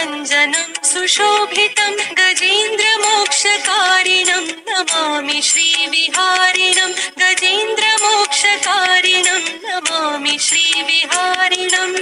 नीलाञ्जनं सुशोभितं गजेन्द्रमोक्षकारिणं नमामि श्रीविहारिणं गजेन्द्रमोक्षकारिणं नमामि श्रीविहारिणम्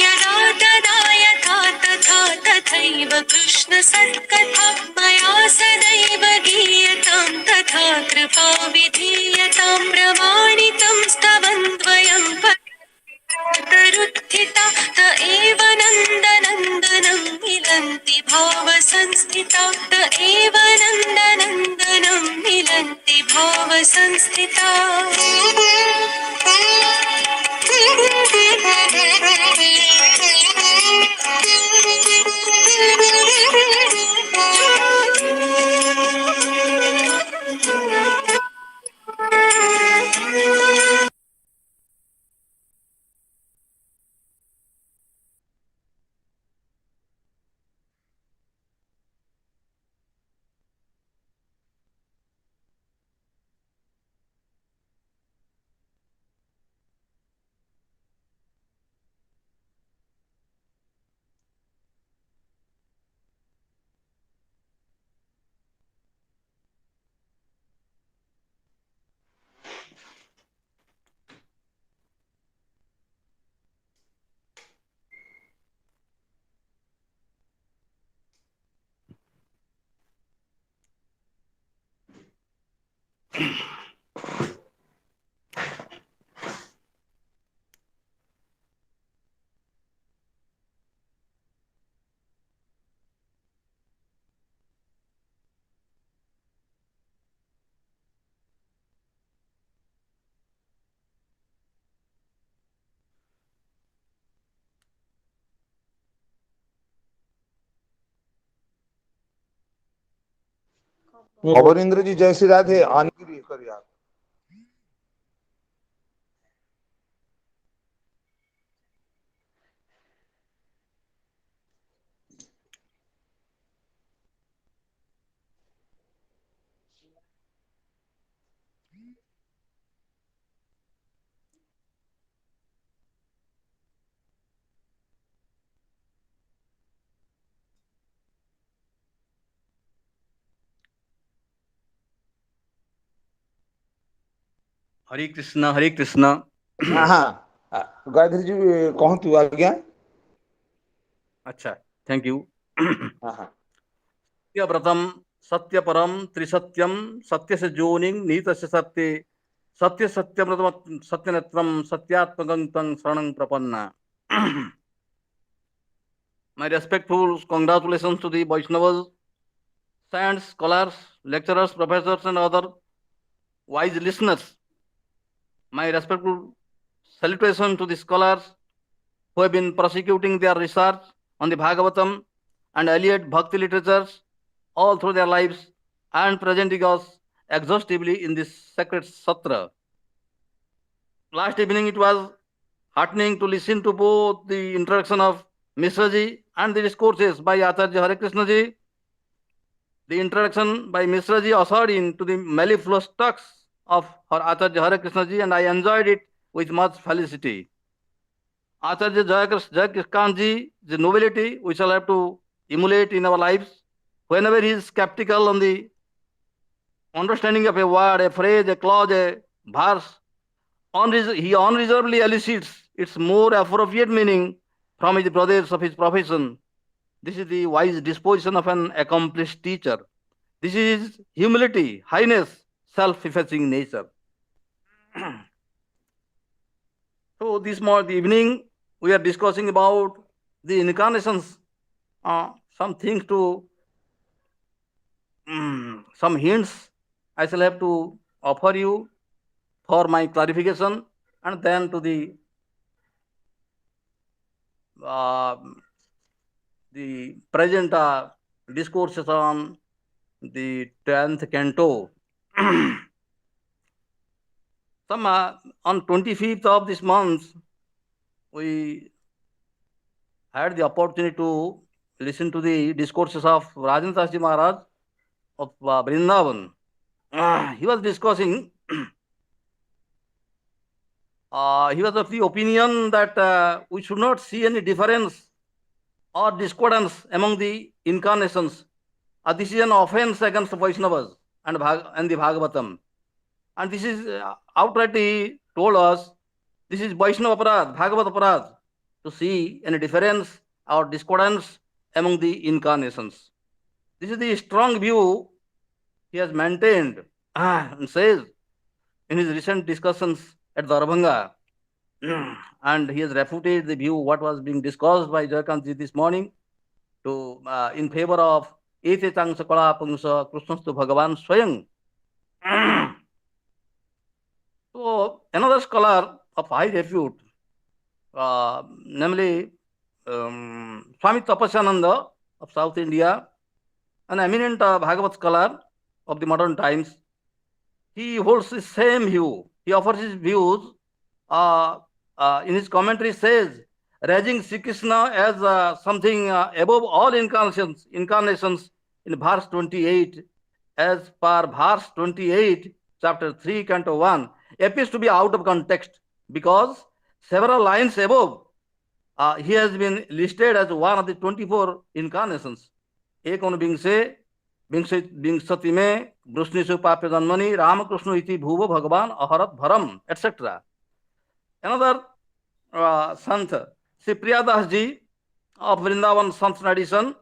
यदा तदा यथा तथा तथैव कृष्ण सत्कथा मया सदैव गीयतां तथा कृपा विधीयतां प्रमाणितं स्तवन्द्वयं तरुत्थिता त एव नन्दनन्दनं मिलन्ति भावसंस्थिता त एव नन्दनन्दनं मिलन्ति भावसंस्थिता अवरिंद्र जी जय श्री राधे आने के लिए करिए आप। हरे कृष्णा हरे कृष्णा। हाँ गायत्री जी कहतु आज्ञा। अच्छा थैंक यू। हाँ सत्यव्रतम सत्यपरम त्रिसत्यम सत्य से जोनिंग नीत से सत्य सत्य सत्यव्रतम सत्यनेत्रम सत्यात्मकं तं शरणं प्रपन्ना। My respectful congratulations to the Vaishnavas, saints, scholars, lecturers, professors, and other wise listeners. My respectful salutation to the scholars who have been prosecuting their research on the Bhagavatam and allied Bhakti literatures all through their lives and presenting us exhaustively in this sacred Satra. Last evening it was heartening to listen to both the introduction of Mishra ji and the discourses by Acharya Hare Krishna ji. The introduction by Mishra ji ushered into the mellifluous talks of her Acharya Hare Krishna ji, and I enjoyed it with much felicity. Acharya Jai Krishna ji, the nobility we shall have to emulate in our lives. Whenever he is skeptical on the understanding of a word, a phrase, a clause, a verse, he unreservedly elicits its more appropriate meaning from his brothers of his profession. This is the wise disposition of an accomplished teacher. This is humility, highness, self-effacing nature. So this evening we are discussing about the incarnations, some things to, some hints I shall have to offer you for my clarification, and then to the present discourses on the 10th canto On 25th of this month, we had the opportunity to listen to the discourses of Rajendra Das Ji Maharaj of Vrindavan. He was discussing, he was of the opinion that we should not see any difference or discordance among the incarnations. This is an offense against Vaishnavas and the Bhagavatam. And this is outright he told us, this is Vaishnava Aparad, Bhagavad Aparad, to see any difference or discordance among the incarnations. This is the strong view he has maintained and says in his recent discussions at Darbhanga. And he has refuted the view what was being discussed by Jayakant ji this morning to in favor of Ete Changsa Kala Pungsa Krishnastu Bhagavan Swayam. So another scholar of high repute, namely Swami Tapasyananda of South India, an eminent Bhagavad scholar of the modern times, he holds the same view. He offers his views in his commentary, says, raising Sri Krishna as something above all incarnations in verse 28, as per verse 28, chapter 3, canto 1, appears to be out of context because several lines above he has been listed as one of the 24 incarnations. Ekon Vingsati me Brusnishu Papya Janmani Ramakrishna iti Bhuva Bhagavan Aharat Bharam, etc. Another Sant, Sri Priyadas ji of Vrindavan Sant tradition,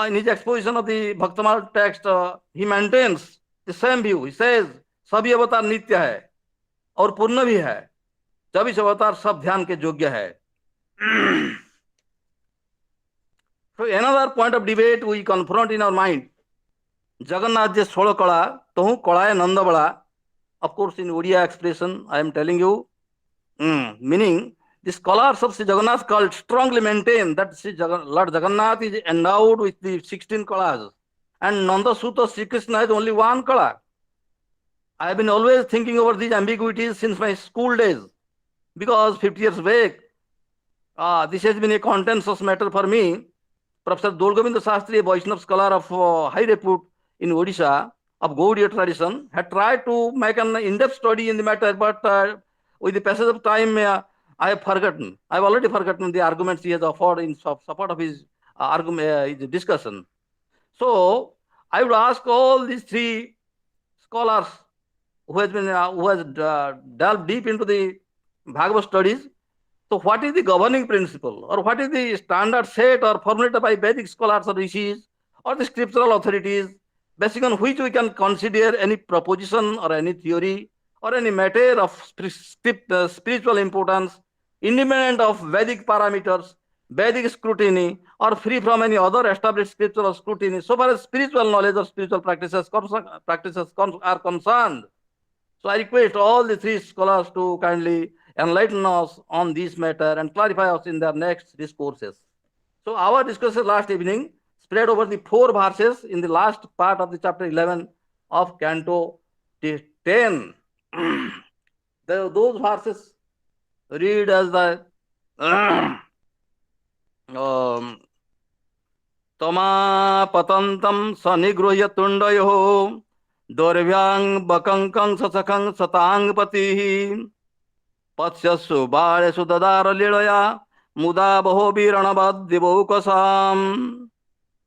in his exposition of the Bhaktamal text, he maintains the same view. He says, सभी अवतार नित्य है और पूर्ण भी है, 24 अवतार सब ध्यान के योग्य है. So another point of debate we confront in our mind, Jagannath ji 16 कला, तहु कलाय नंद बड़ा. Of course, in Odia expression, I am telling you, meaning the scholars of Sri Jagannath cult strongly maintain that Lord Jagannath is endowed with the 16 kalas, and Nanda Suta Sri Krishna has only one kala. I have been always thinking over these ambiguities since my school days, because 50 years back, this has been a contentious matter for me. Professor Dolgovind Shastri, a Vaishnava scholar of high repute in Odisha, of Gaudiya tradition, had tried to make an in-depth study in the matter, but with the passage of time, I have forgotten. I have already forgotten the arguments he has offered in support of his his discussion. So I would ask all these three scholars who has delved deep into the Bhagavad studies. So what is the governing principle, or what is the standard set or formulated by Vedic scholars or rishis or the scriptural authorities, based on which we can consider any proposition or any theory or any matter of spiritual importance, independent of Vedic parameters, Vedic scrutiny, or free from any other established scriptural scrutiny, so far as spiritual knowledge or spiritual practices are concerned. So I request all the three scholars to kindly enlighten us on this matter and clarify us in their next discourses. So our discussion last evening spread over the 4 verses in the last part of the chapter 11 of Canto 10. Those verses read as the Tama patantam sanigruhya tundayo dorvyang bakankang sasakang satang pati patsyasu balesu dadara lilaya muda baho viranabad divokasam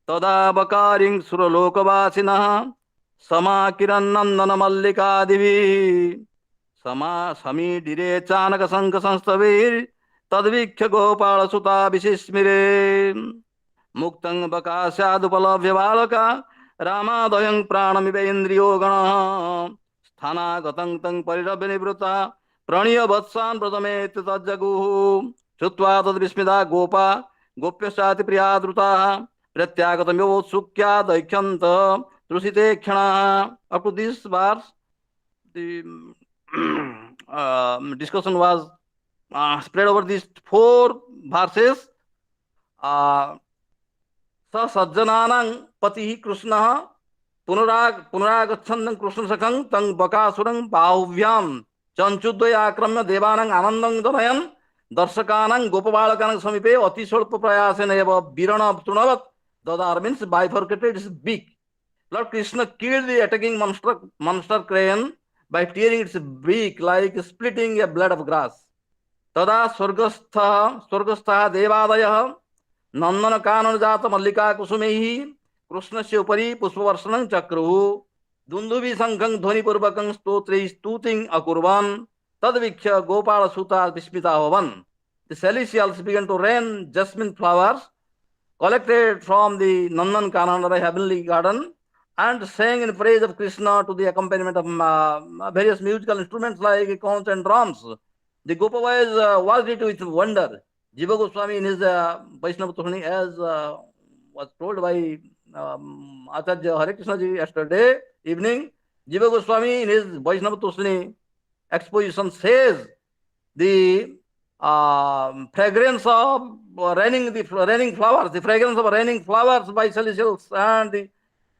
tada bakaring suralokavasina sama kirannandana mallika divi sama sami dire chanaka sanka sanstavir tadvikhya gopala suta visismire muktang bakasyadupalabhya balaka ramadayang pranamive indriyo gana sthana gatang tang parirabhya nivruta praniya vatsan prasamet tajjaguhu chutva tad vismida gopa gopyasyati priyadruta pratyagatam yotsukya daikhyanta trusite kshana. Up to this verse, the discussion was spread over these 4 verses. Sa sajjananang patihi Krishna पुनरागच्छन् Krishna सखं तं बकासुरं बाहुव्यां चंचुद्वय आक्रम्य देवानां आनन्दं जनयन् दर्शकानां गोपबालकानां समीपे अति स्वल्प प्रयासेन एव वीरण तृणवत् ददार means bifurcated its beak. Lord Krishna killed the attacking monster crane by tearing its beak like splitting a blade of grass. तदा स्वर्गस्थः देवादयः नंदन कानन जात मल्लिका कुसुमैः कृष्णस्य उपरि पुष्पवर्षणं चक्रुः दुन्दुभि शंखं ध्वनिपूर्वकं स्तोत्रैः स्तुतिं अकुर्वन् तद्वीक्ष्य गोपालसुता विस्मिता भवन्. The celestials began to rain jasmine flowers collected from the Nandan Kanan heavenly garden and sang in praise of Krishna to the accompaniment of various musical instruments like conch and drums. The Gopa boys watched it with wonder. Jiva Goswami in his Vaishnava Tuhani, as was told by Acharya Hare Krishna ji yesterday evening, Jiva Goswami in his Vaishnava Tuhani exposition says the fragrance of raining flowers, the fragrance of raining flowers by celestials and the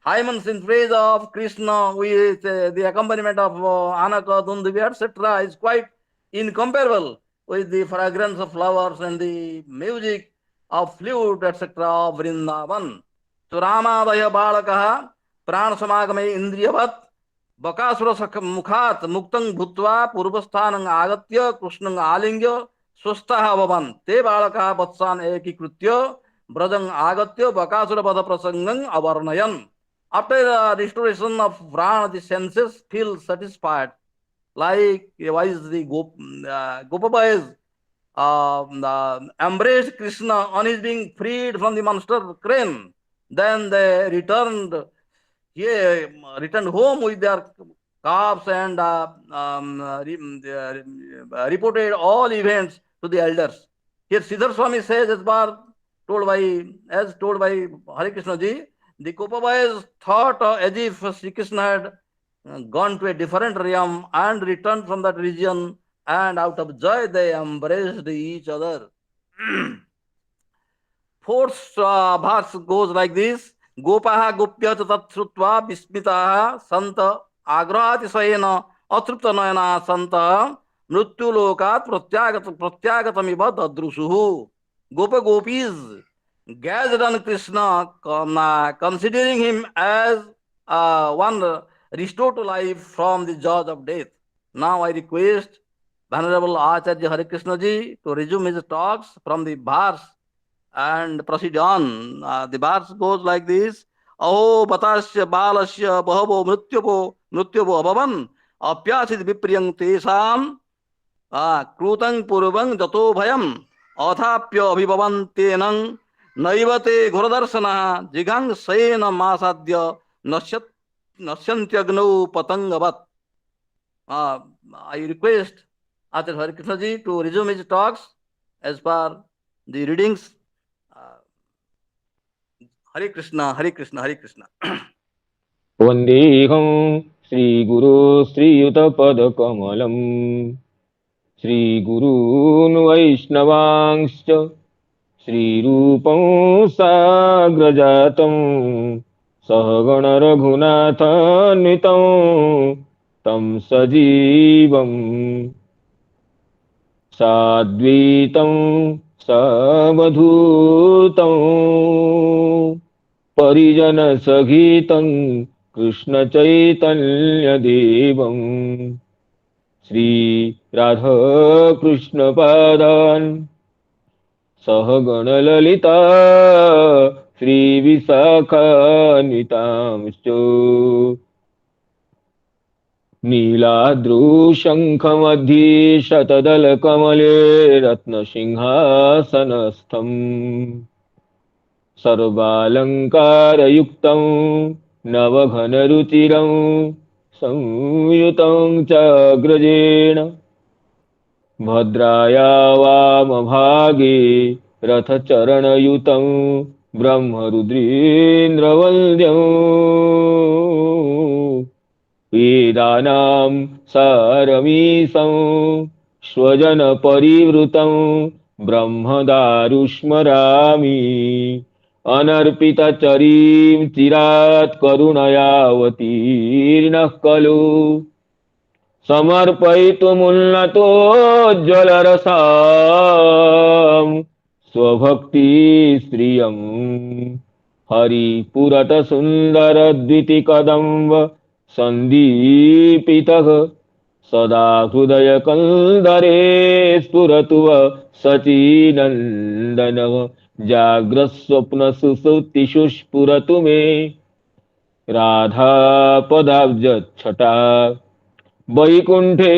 hymns in praise of Krishna with the accompaniment of Anaka, Dundubi, etc. is quite incomparable with the fragrance of flowers and the music of flute, etc. of Vrindavan. So Ramadaya Balakaha Pran Samagame Indriyavat Bakasura Mukhat Muktang Bhutva Purvasthanang Agatya Krishnang Alingya Swastha Bhavan Te Balaka Vatsan Ekikritya Brajang Agatya Bakasura Pada Prasangang Avarnayan. After the restoration of Vrana, the senses feel satisfied. Like wise the Gopa boys embraced Krishna on his being freed from the monster crane. Then they returned home with their calves and reported all events to the elders. Here Siddhar Swami says, as told by Hare Krishna ji, the Gopa boys thought as if Sri Krishna had gone to a different realm and returned from that region, and out of joy they embraced each other. Fourth verse goes like this: Gopaha gopya tatshrutva vismitaha santa agrahatisaena atruptanayana santa mrityu lokat pratyagatamibha dadrusuhu. Gopa gopis gazed on Krishna, considering him as one restored to life from the jaws of death. Now I request Venerable Acharya Hare Krishna ji to resume his talks from the verse and proceed on. The verse goes like this: Aho batasya balasya bahavo mrityavo abhavan apyasid vipriyang tesam krutang purvang jato bhayam athapya abhibavan tenang naivate ghuradarsana jigang sena masadya Nasyantyagno Patangavat. I request Acharya Hare Krishna ji to resume his talks as per the readings. Hare Krishna, Hare Krishna, Hare Krishna. Vandeham Sri Guru Sri Yuta Pada Kamalam Sri Guru Vaishnavangscha Sri Rupam Sagrajatam Sahagana Raghunathanvitam Tam Sajivam Sadvitam Savadhutam Parijana Sagitam Krishna Chaitanya Devam Sri Radha Krishna Padan Sahagana Lalita Sri Visakha Nitamscho Niladru Shankha Madhi Shatadala Kamale Ratna Singhasanastham Sarvalankara Yuktam Navaghana Rutiram Samyutam Chagrajena Bhadraya Vamabhage Ratha Charanayutam Brahma Rudrindra Valdyam Vedanam Saramisam Swajana Parivrutam Brahma Darushmarami अनर्पित चरीं चिरात् करुणयावतीर्णः खलु समर्पयितुमुन्नतोज्ज्वलरसां स्वभक्तिश्रियं हरिपुरत सुन्दरद्वितिकदम्ब सन्दीपितः सदा हृदयकन्दरे स्फुरतु वः सचिनन्दनः जाग्रत्स्वप्नसुषुप्तिषु स्फुरतु मे राधापदाब्जच्छटा वैकुण्ठे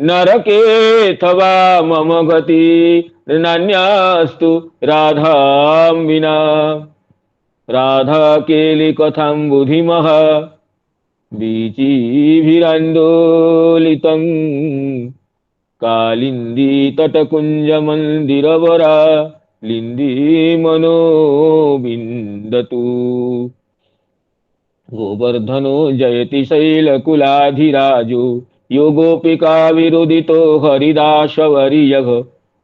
नरकेऽथवा मम गति नान्यास्तु राधां विना राधाकेलिकथां बुधिमः वीचिभिरान्दोलितं कालिन्दीतटकुञ्जमन्दिरवरा लिन्दी मनो विन्दतु गोवर्धनो जयति शैलकुलाधिराजो यो गोपिका विरुदितो हरिदासवर्यः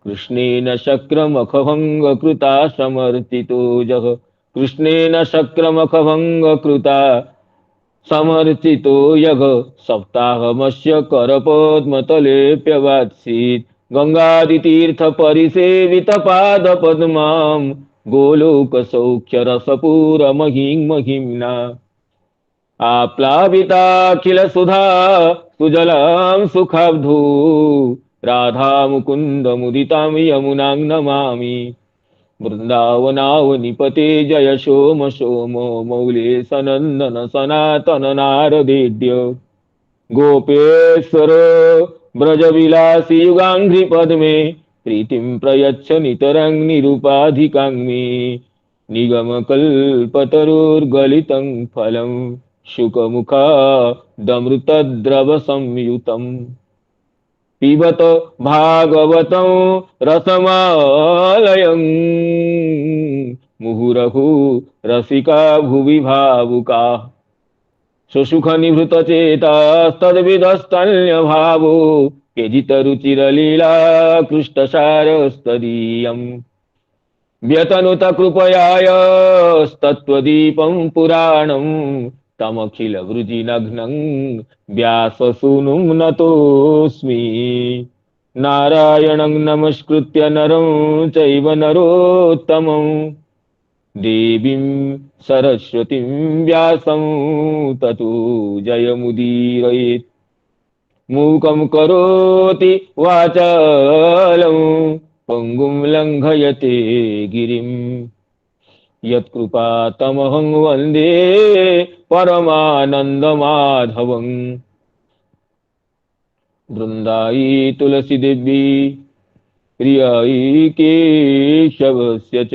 कृष्णेन शक्रमखभङ्गकृता समर्चितो जः कृष्णेन शक्रमखभङ्गकृता समर्चितो यः सप्ताहमस्य करपद्मतलेऽप्यवात्सीत् गङ्गादितीर्थपरिसेवितपादपद्मां गोलोकसौख्यरसपूरमहिं महिम्ना आप्लाविताखिलसुधा सुजलां सुखाब्धौ राधा मुकुन्दमुदितां यमुनां नमामि वृन्दावनावनिपते जय सोम सोमो मौले सनन्दन सनातन नारदेड्य गोपेश्वर ब्रजविलासी युगाङ्घ्रिपद्मे प्रीतिं प्रयच्छ नितरां निरुपाधिकां मे निगमकल्पतरुर्गलितं फलं शुकमुखादमृतद्रवसंयुतम् पिबत भागवतं रसमालयं मुहुरहु रसिका भुवि भावुकाः सुसुखनिभृतचेतास्तद्विदस्तन्यभावो केजितरुचिरलीला कृष्टसारस्तदीयम् व्यतनुत कृपयायस्तत्त्वदीपं पुराणं तमखिलवृजिनघ्नं व्याससूनुं नतोऽस्मि नारायणं नमस्कृत्य नरं चैव नरोत्तमं देवीं सरस्वतीं व्यासं ततो जयमुदीरयेत् मूकं करोति वाचालं पङ्गुं लङ्घयते गिरिं यत्कृपातमहं वन्दे परमानन्दमाधवम् वृन्दाई तुलसीदेवी प्रियाई केशवस्य च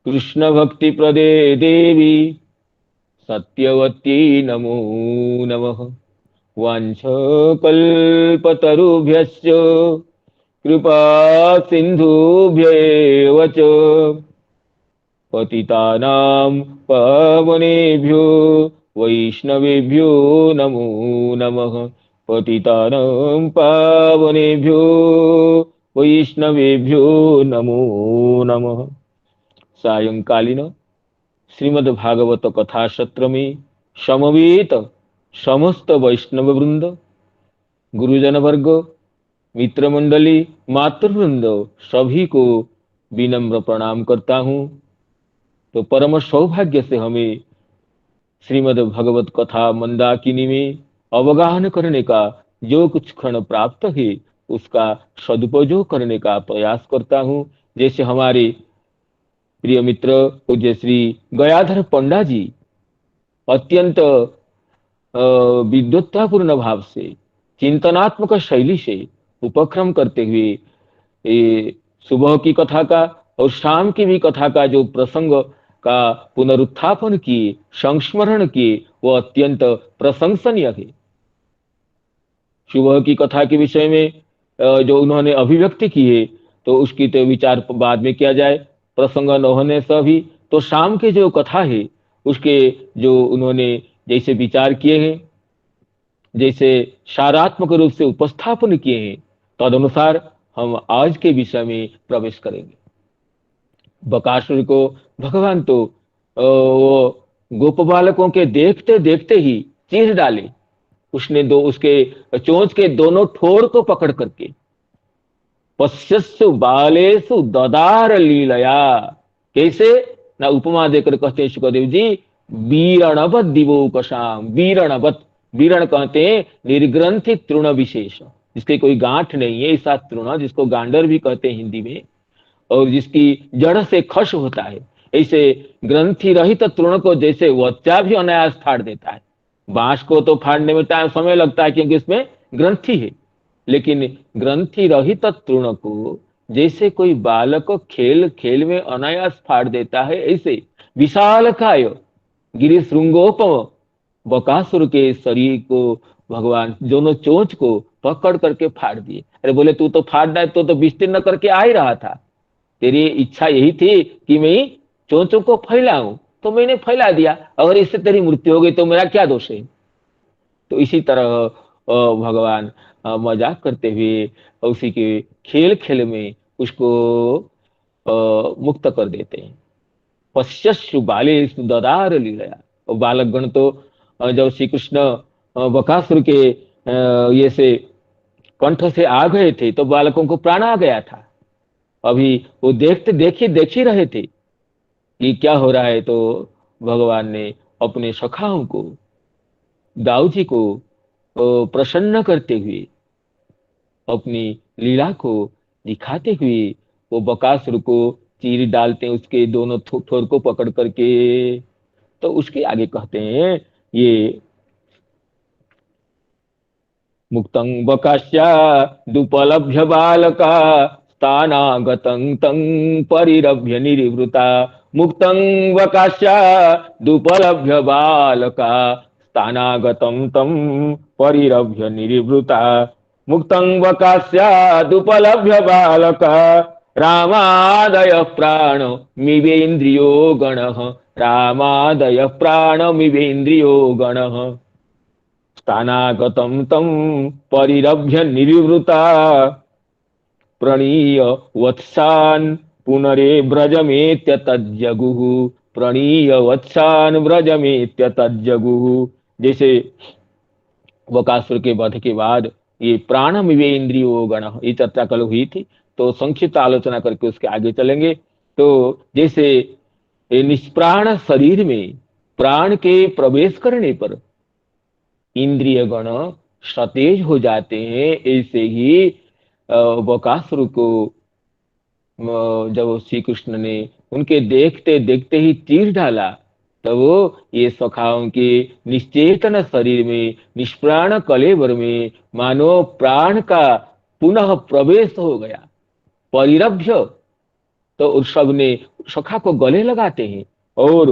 कृष्णभक्तिप्रदे देवी सत्यवती नमो नमः वाञ्छकल्पतरुभ्यश्च कृपा सिन्धुभ्येव च पतितानां पावनेभ्यो वैष्णवेभ्यो नमो नमः पतितानां पावनेभ्यो वैष्णवेभ्यो नमो नमः। सायंकालीन श्रीमद् भागवत कथा सत्र में समवेत समस्त वैष्णव वृंद, गुरुजन वर्ग, मित्र मंडली, मातृवृंद सभी को विनम्र प्रणाम करता हूँ। तो परम सौभाग्य से हमें श्रीमद् भगवत कथा मंदाकिनी में अवगाहन करने का जो कुछ क्षण प्राप्त है उसका सदुपयोग करने का प्रयास करता हूँ। जैसे हमारे प्रिय मित्र पूज्य श्री गयाधर पंडा जी अत्यंत विद्वत्तापूर्ण भाव से चिंतनात्मक शैली से उपक्रम करते हुए सुबह की कथा का और शाम की भी कथा का जो प्रसंग का पुनरुत्थापन किए, संस्मरण किए, वो अत्यंत प्रशंसनीय है। सुबह की कथा के विषय में जो उन्होंने अभिव्यक्ति की है तो उसकी तो विचार बाद में किया जाए, प्रसंग न होने से भी। तो शाम के जो कथा है उसके जो उन्होंने जैसे विचार किए हैं, जैसे सारात्मक रूप से उपस्थापन किए हैं, तदनुसार हम आज के विषय में प्रवेश करेंगे। बकासुर को भगवान तो वो गोप बालकों के देखते देखते ही चीर डाले। उसने उसके चोंच के दोनों ठोर को पकड़ करके पश्यस्सु बालेषु ददार लीलया, कैसे ना उपमा देकर कहते हैं सुखदेव जी, वीरणवत दिवोकशाम। वीरणवत, वीरण कहते हैं निर्ग्रंथित तृण विशेष, जिसके कोई गांठ नहीं है, ऐसा तृण जिसको गांडर भी कहते हैं हिंदी में, और जिसकी जड़ से खश होता है, ऐसे ग्रंथि रहित तृण को जैसे वच्चा भी अनायास फाड़ देता है। बांस को तो फाड़ने में टाइम समय लगता है क्योंकि इसमें ग्रंथि है, लेकिन ग्रंथि रहित तृण को जैसे कोई बालक खेल खेल में अनायास फाड़ देता है, ऐसे विशालकाय गिरि श्रृंगोपम बकासुर के शरीर को भगवान दोनों चोंच को पकड़ करके फाड़ दिए। अरे बोले तू तो फाड़ना है तो विस्तीर्ण करके आ ही रहा था, तेरी इच्छा यही थी कि मैं चोंचों को फैलाऊं, तो मैंने फैला दिया, अगर इससे तेरी मृत्यु हो गई तो मेरा क्या दोष है। तो इसी तरह भगवान मजाक करते हुए उसी के खेल खेल में उसको मुक्त कर देते हैं। पश्यस्सु बालेषु ददार लीलया। और बालकगण तो जब श्री कृष्ण बकासुर के ये से कंठ से आ गए थे तो बालकों को प्राण आ गया था। अभी वो देख ही रहे थे कि क्या हो रहा है, तो भगवान ने अपने सखाओं को, दाऊ जी को प्रसन्न करते हुए, अपनी लीला को दिखाते हुए वो बकासुर को चीर डालते हैं, उसके दोनों ठोर को पकड़ करके। तो उसके आगे कहते हैं ये मुक्तं बकास्या दुपलभ्य बालका स्थानागतं तं परिरभ्य निवृता। मुक्तं बकास्या दुपलभ्य बालका स्थानागतं तं परिरभ्य निवृता। मुक्तं बकास्यादुपलभ्य बालका रामादय प्राणमिवेन्द्रियो गणः। रामादय प्राणमिवेन्द्रियो गणः स्थानागतं तं परिरभ्य निर्वृता। प्रणीय वत्सान् पुनरे व्रजमेत्य तज्जगुः। प्रणीय वत्सान् व्रजमेत्य तज्जगुः। जैसे बकासुर के वध के बाद ये प्राणमिवे इंद्रियो गणः, ये चर्चा कल हुई थी, तो संक्षिप्त आलोचना करके उसके आगे चलेंगे। तो जैसे निष्प्राण शरीर में प्राण के प्रवेश करने पर इंद्रिय गण सतेज हो जाते हैं, ऐसे ही बकासुर को जब श्री कृष्ण ने उनके देखते देखते ही चीर डाला, तब वो ये सखाओं के निश्चेतन शरीर में, निष्प्राण कलेवर में मानो प्राण का पुनः प्रवेश हो गया। परिरभ्य, तो उस सब ने सखा को गले लगाते हैं और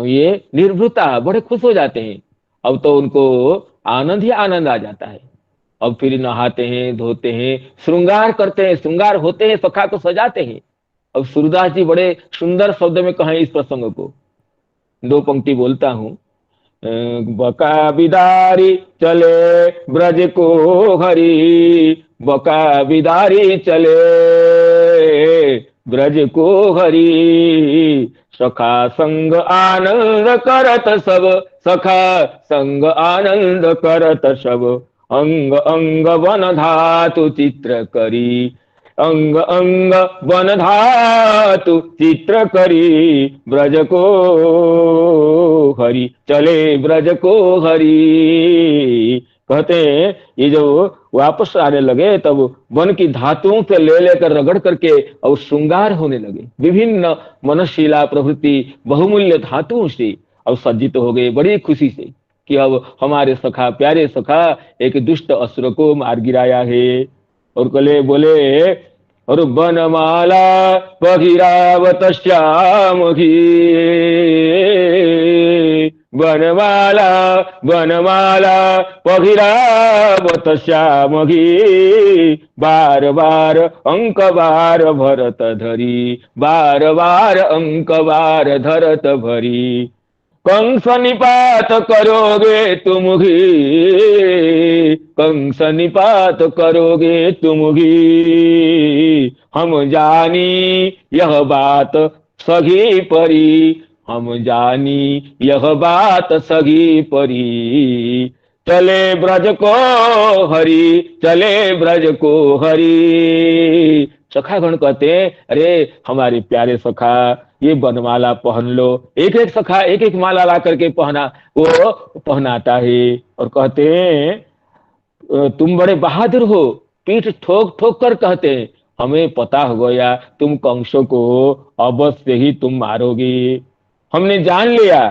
ये निर्भृता बड़े खुश हो जाते हैं। अब तो उनको आनंद ही आनंद आ जाता है। अब फिर नहाते हैं, धोते हैं, श्रृंगार करते हैं, श्रृंगार होते हैं, सखा को सजाते हैं। अब सूरदास जी बड़े सुंदर शब्द में कहें इस प्रसंग को, दो पंक्ति बोलता हूं। बका बिदारी चले ब्रज को हरि। बका बिदारी चले ब्रज को हरि। सखा संग आनंद करत सब। सखा संग आनंद करत सब। अंग अंग वन धातु चित्र करी। अंग अंग वन धातु चित्र करी। ब्रज को हरि चले ब्रज को हरि। कहते हैं ये जो वापस आने लगे तब वन की धातुओं से ले लेकर रगड़ करके और श्रृंगार होने लगे। विभिन्न मनशीला प्रवृत्ति बहुमूल्य धातुओं से अब सज्जित हो गए बड़ी खुशी से कि अब हमारे सखा, प्यारे सखा एक दुष्ट असुर को मार गिराया है। और कले बोले और बनमाला पगिरावत श्याम घी। बनमाला बनमाला पगिरावत श्याम घी। बार बार अंक बार भरत धरी। बार बार अंक बार धरत भरी। कंस निपात करोगे तुम ही, कंस निपात करोगे तुम ही, हम जानी यह बात सगी परी, हम जानी यह बात सगी परी। चले ब्रज को हरि, चले ब्रज को हरि। सखागण कहते हैं, अरे हमारे प्यारे सखा, ये बनमाला पहन लो। एक एक सखा एक एक माला ला करके पहना, वो पहनाता है और कहते हैं तुम बड़े बहादुर हो। पीठ ठोक ठोक कर कहते हैं, हमें पता हो गया तुम कंसों को अवश्य ही तुम मारोगे। हमने जान लिया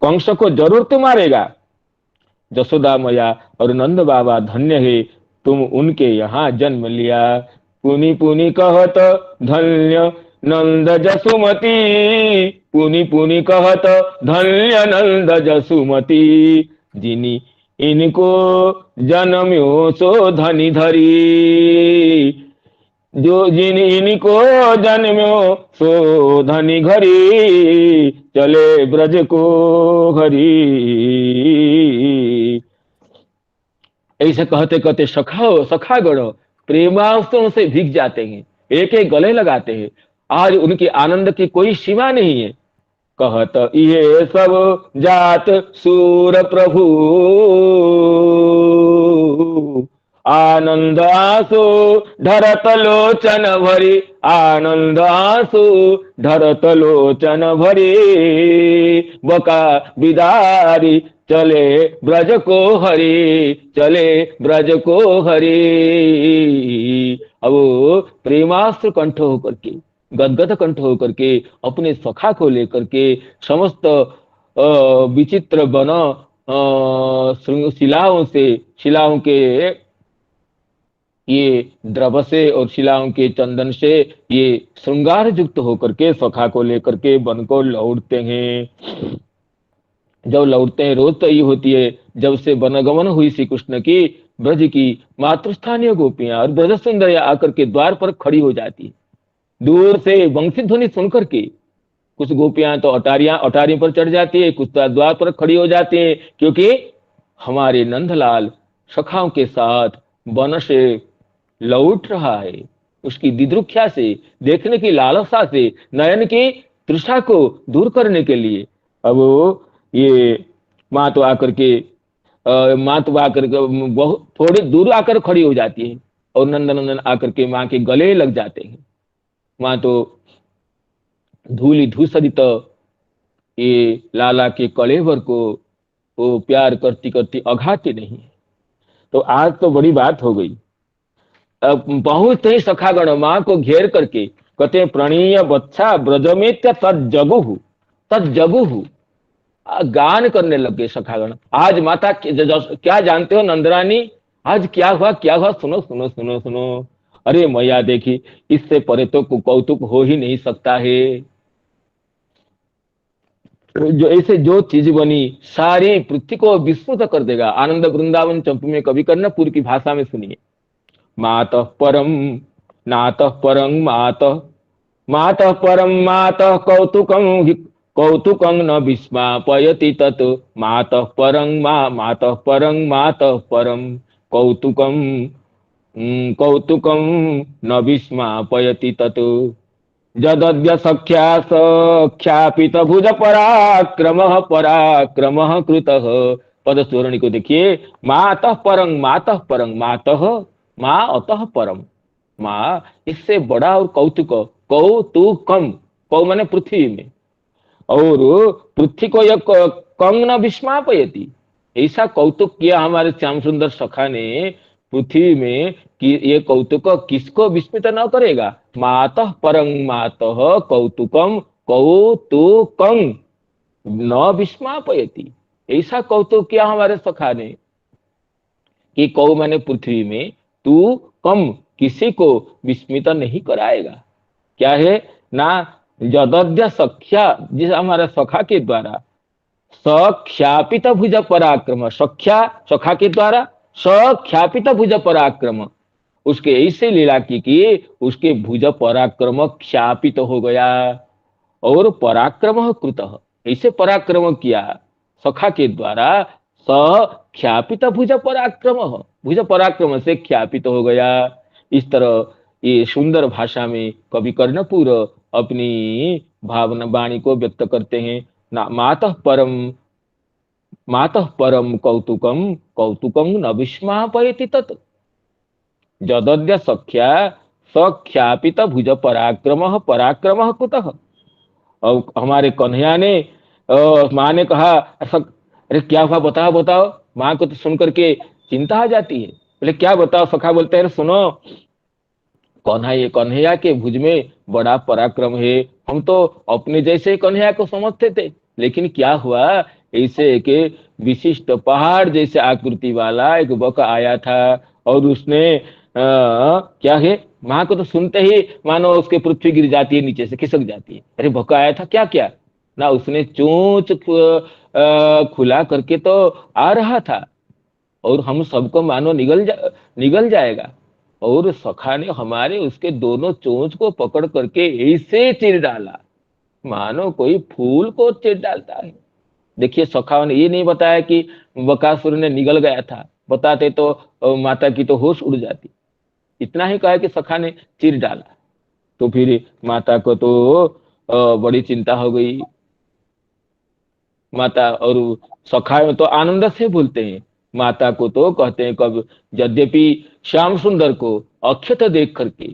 कंस को जरूर तुम मारेगा। जसोदा मैया और नंद बाबा धन्य है, तुम उनके यहाँ जन्म लिया। पुनि पुनि कहत धन्य नंद जसुमती, पुनि पुनि कहत धन्य नंद जसुमती। जिनी इनको जन्म्यो सो धनी धरी, जो जिन इनको जन्म्यो सो धनी घरी, चले ब्रज को हरी। ऐसे कहते कहते सखागण प्रेमास्त्रों से भीग जाते हैं, एक एक गले लगाते हैं। आज उनके आनंद की कोई सीमा नहीं है। कहत ये सब जात सूर प्रभु, आनंद आंसू ढरत लोचन भरी, आनंद आंसू ढरत लोचन भरी। बका बिदारी चले ब्रज को हरि, चले ब्रज को हरि। अब प्रेमास्त्र कंठ होकर के, गदगद कंठ होकर के अपने सखा को लेकर के समस्त विचित्र वन शिलाओं से, शिलाओं के ये द्रव से और शिलाओं के चंदन से ये श्रृंगार युक्त होकर के सखा को लेकर के वन को लौटते हैं। जब लौटते हैं रोज तो ये होती है, जब से वनगमन हुई श्री कृष्ण की, ब्रज की मातृस्थानीय गोपियां और ब्रज सुंदरियां आकर के द्वार पर खड़ी हो जाती। दूर से वंशी ध्वनि सुनकर के कुछ गोपियां तो अटारियों पर चढ़ जाती है, कुछ तो द्वार पर खड़ी हो जाती है, क्योंकि हमारे नंदलाल सखाओं के साथ वन से लौट रहा है। उसकी दिदृक्षा से, देखने की लालसा से, नयन की तृष्णा को दूर करने के लिए अब ये माँ तो आकर के बहुत थोड़ी दूर आकर खड़ी हो जाती है और नंदन आकर के माँ के गले लग जाते हैं। माँ तो धूलि धूसरित ये लाला के कलेवर को वो प्यार करती करती अघाती नहीं। तो आज तो बड़ी बात हो गई। पहुंचते ही सखागण माँ को घेर करके कहते प्रणीय बच्छा ब्रजमेत्य तज्जगुहु गान करने लग गए सखागण। आज माता क्या जानते हो नंदरानी, आज क्या हुआ, सुनो सुनो सुनो सुनो। अरे मैया देखी, इससे परे तो कौतुक हो ही नहीं सकता है। जो ऐसे जो चीज बनी सारी पृथ्वी को विस्मृत कर देगा। आनंद वृंदावन चंपू में कवि कर्णपुर की भाषा में सुनिए। मातः परम नातः परं मातः, मातः परं मातः कौतुकं न विस्मापयति तत्, मातः परं मातः परं मातः परं कौतुकं न विस्मापयति तत्। जदद्य सख्या सख्यापित भुज पराक्रमः पराक्रमः कृतः। पदस्वरणी को देखिए, मातः परं मातः माँ अतः परम, माँ इससे बड़ा और कौतुकम, कौ माने पृथ्वी में, और पृथ्वी को यह कंग न विस्मापयति, ऐसा कौतुक किया हमारे श्याम सुंदर सखा ने पृथ्वी में कि ये कौतुक किसको विस्मित न करेगा। मातः परं मातः कौतुकम न विस्मापयति, ऐसा कौतुक किया हमारे सखा ने कि कौ माने पृथ्वी में, तू कम किसी को विस्मित नहीं कराएगा। क्या है ना, जदद्य सख्या, जिस हमारा सखा के द्वारा सख्यापित भुज पराक्रम, सखा के द्वारा सख्यापित भुज पराक्रम, उसके ऐसे लीला की कि उसके भुज पराक्रम ख्यापित हो गया और पराक्रम कृत, ऐसे पराक्रम किया सखा के द्वारा। स ख्यापित भुज पराक्रम, भुज पराक्रम से ख्यापित हो गया। इस तरह ये सुंदर भाषा में कवि कर्णपुर अपनी भावना वाणी को व्यक्त करते हैं। ना मातः परम कौतुकम कौतुकम न विस्मापयति तत् जदद्य सख्या सख्यापित भुज पराक्रम पराक्रम कुतः। और हमारे कन्हैया ने माँ ने कहा अरे क्या हुआ, बताओ बताओ। माँ को तो सुन करके चिंता आ जाती है, बोले क्या बताओ। सखा बोलते हैं सुनो, कन्हैया के भुज में बड़ा पराक्रम है। हम तो अपने जैसे कन्हैया को समझते थे, लेकिन क्या हुआ, ऐसे एक विशिष्ट पहाड़ जैसे आकृति वाला एक बक आया था और उसने क्या है, माँ को तो सुनते ही मानो उसके पृथ्वी गिर जाती है, नीचे से खिसक जाती है। अरे बक आया था, क्या क्या ना, उसने चोंच खुला करके तो आ रहा था और हम सबको मानो निगल जाएगा। और सखा ने हमारे उसके दोनों चोंच को पकड़ करके ऐसे चीर डाला मानो कोई फूल को चीर डालता है। देखिए सखा ने ये नहीं बताया कि बकासुर ने निगल गया था, बताते तो माता की तो होश उड़ जाती। इतना ही कहा कि सखा ने चीर डाला। तो फिर माता को तो बड़ी चिंता हो गई। माता और सखा तो आनंद से बोलते हैं, माता को तो कहते हैं कब, यद्यपि श्याम सुंदर को अक्षत देख करके,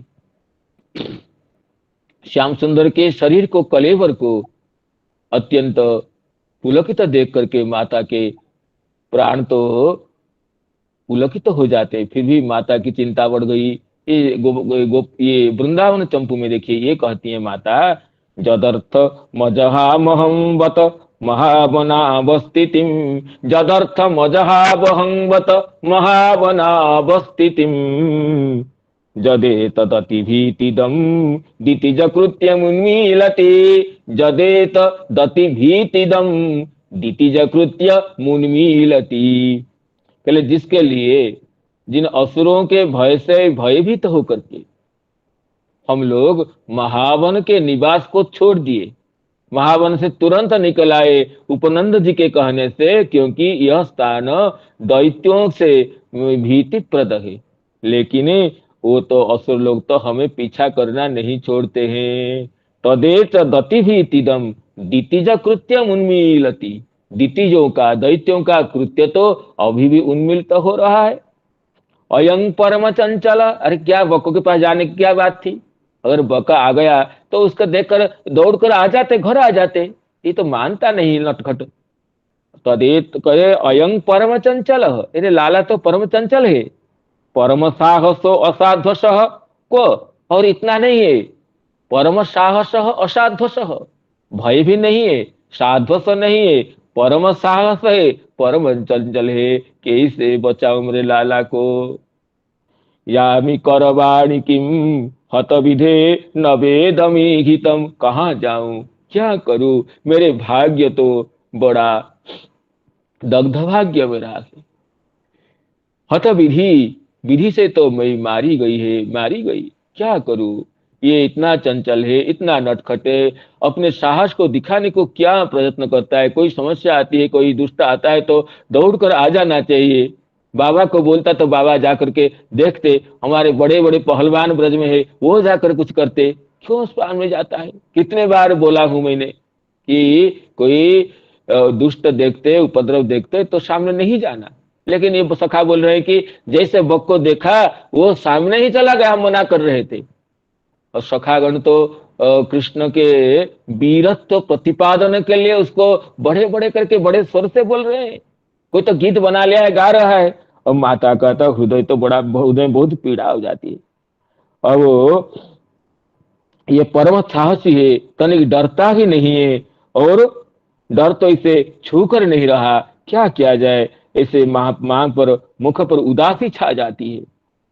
श्याम सुंदर के शरीर को, कलेवर को अत्यंत पुलकित देख करके माता के प्राण तो पुलकित हो जाते, फिर भी माता की चिंता बढ़ गई। ये वृंदावन चंपू में देखिए ये कहती है माता, जदर्थ मजहामहं बत महावनावस्थितिम, जदर्थ मजहावहं बत महावनावस्थितिम, जदेतदति भीतिदम दितिज कृत्यमुन्मीलते, जदेतदति भीतिदम दितिज कृत्यमुन्मीलति। पहले जिसके लिए, जिन असुरों के भय से भयभीत होकर के हम लोग महावन के निवास को छोड़ दिए, महावन से तुरंत निकल आए उपनंद जी के कहने से, क्योंकि यह स्थान दैत्यों से भीतिप्रद है। लेकिन वो तो असुर लोग तो हमें पीछा करना नहीं छोड़ते हैं। तदेत दति भीतिदम दितिज कृत्यम उन्मीलति, दितिजों का, दैत्यों का कृत्य तो अभी भी उन्मिलित हो रहा है। अयं परम चंचल, अरे क्या बको के पास जाने की क्या बात थी, अगर बका आ गया तो उसका देखकर दौड़कर आ जाते, घर आ जाते। ये तो मानता नहीं नटखट। तदेत करे अयं परम चंचल, अरे लाला तो परम चंचल है। परम साहसो असाध्वश को, और इतना नहीं है, परम साहस असाध्वश, भय भी नहीं है, साध्वस नहीं है, परम साहस है, परम चंचल है। कैसे बचाओ मेरे लाला को। यामी करवाणी किम हत विधे न वेदमी हितम, कहाँ जाऊं, क्या करूं, मेरे भाग्य तो बड़ा दग्ध भाग्य मेरा है। हत विधि, विधि से तो मैं मारी गई है, मारी गई, क्या करूं। ये इतना चंचल है, इतना नटखट है, अपने साहस को दिखाने को क्या प्रयत्न करता है। कोई समस्या आती है, कोई दुष्ट आता है तो दौड़कर आ जाना चाहिए। बाबा को बोलता तो बाबा जाकर के देखते, हमारे बड़े बड़े पहलवान ब्रज में है, वो जाकर कुछ करते, क्यों उस पार में जाता है। कितने बार बोला हूं मैंने कि कोई दुष्ट देखते, उपद्रव देखते तो सामने नहीं जाना, लेकिन ये सखा बोल रहे हैं कि जैसे बक को देखा वो सामने ही चला गया, हम मना कर रहे थे। और सखागण तो कृष्ण के वीरत्व प्रतिपादन के लिए उसको बड़े बड़े करके बड़े स्वर से बोल रहे हैं। कोई तो गीत बना लिया है, गा रहा है, और माता का तो हृदय तो बड़ा, हृदय बहुत पीड़ा हो जाती है। और वो ये परम साहसी है, तनिक डरता ही नहीं है, और डर तो इसे छू कर नहीं रहा। क्या किया जाए, ऐसे मां पर, मुख पर उदासी छा जाती है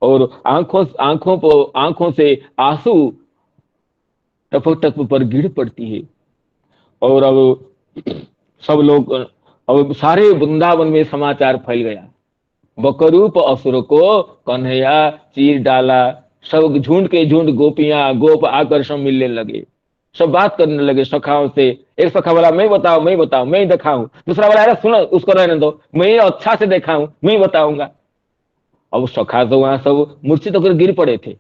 और आंखों से आंसू टपक टपक पर गिर पड़ती है। और अब सब लोग, अब सारे वृंदावन में समाचार फैल गया, बकरूप असुर को कन्हैया चीर डाला। सब झुंड के झुंड गोपियां गोप आकर सब मिलने लगे। सब बात करने लगे सखाओं से। एक सखा बोला मैं बताऊं, मैं बताऊं, मैं ही दिखाऊं। दूसरा बोला अरे सुनो, उसको रहने दो, मैं ही अच्छा से दिखाऊं, मैं ही बताऊंगा। अब सखा तो वहां सब मूर्छित होकर गिर पड़े थे।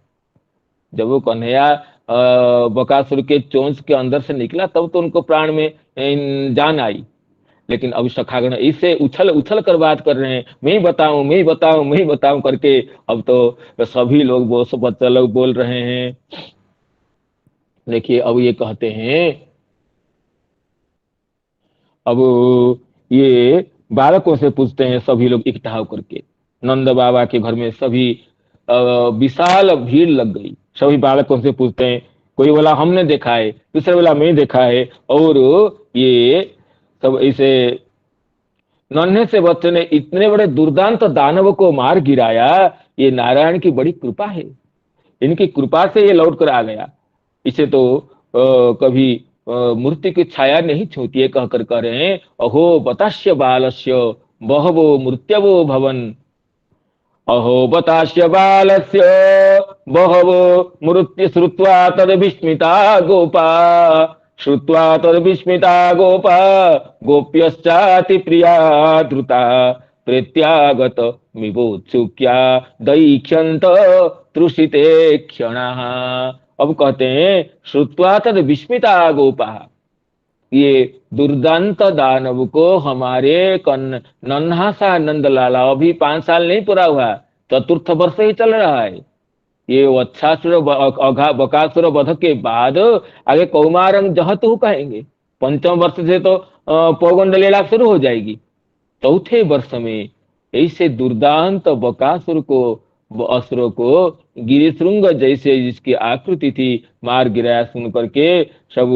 जब वो कन्हैया बकासुर के चोंच के अंदर से निकला तब तो उनको प्राण में जान आई। लेकिन अब सखागण इससे उछल उछल कर बात कर रहे हैं, मैं ही बताऊं, मैं ही बताऊं, मैं ही बताऊं करके। अब तो सभी लोग वो सब बच्चा लोग बोल रहे हैं। देखिए अब ये कहते हैं, अब ये बालकों से पूछते हैं सभी लोग इकट्ठा होकर के। नंद बाबा के घर में सभी विशाल भीड़ लग गई। सभी बालकों से पूछते हैं, कोई बोला हमने देखा है, दूसरे बोला मैं देखा है। और ये सब ऐसे नन्हे से बच्चे ने इतने बड़े दुर्दांत दानव को मार गिराया, ये नारायण की बड़ी कृपा है, इनकी कृपा से ये लौट कर आ गया। इसे तो कभी मूर्ति की छाया नहीं छूती है, कहकर कह रहे हैं अहो बतास्य बालस्य बहवो मूर्त्यवो भवन। अहो बतास्य बालस्य बहवो मूर्ति श्रुत्वा तद विस्मिता गोपा। श्रुत्वा तद विस्मिता गोपा गोप्यश्चाति प्रिया धृता प्रत्यागत मिवोत्सुक्या दैक्षंत तृषिते क्षणः। अब कहते हैं श्रुत्वा तद विस्मिता गोपा, ये दुर्दांत दानव को हमारे नन्हा सा नंद लाला, अभी 5 साल नहीं पूरा हुआ, चतुर्थ वर्ष ही चल रहा है। ये वत्सासुर बकासुर वध के बाद आगे कौमारं जहतु कहेंगे। पंचम वर्ष से तो पौगंड लीला शुरू हो जाएगी। चौथे वर्ष में ऐसे दुर्दांत बकासुर को, असुर को गिरिशृंग जैसे जिसकी आकृति थी मार गिराया सुन करके सब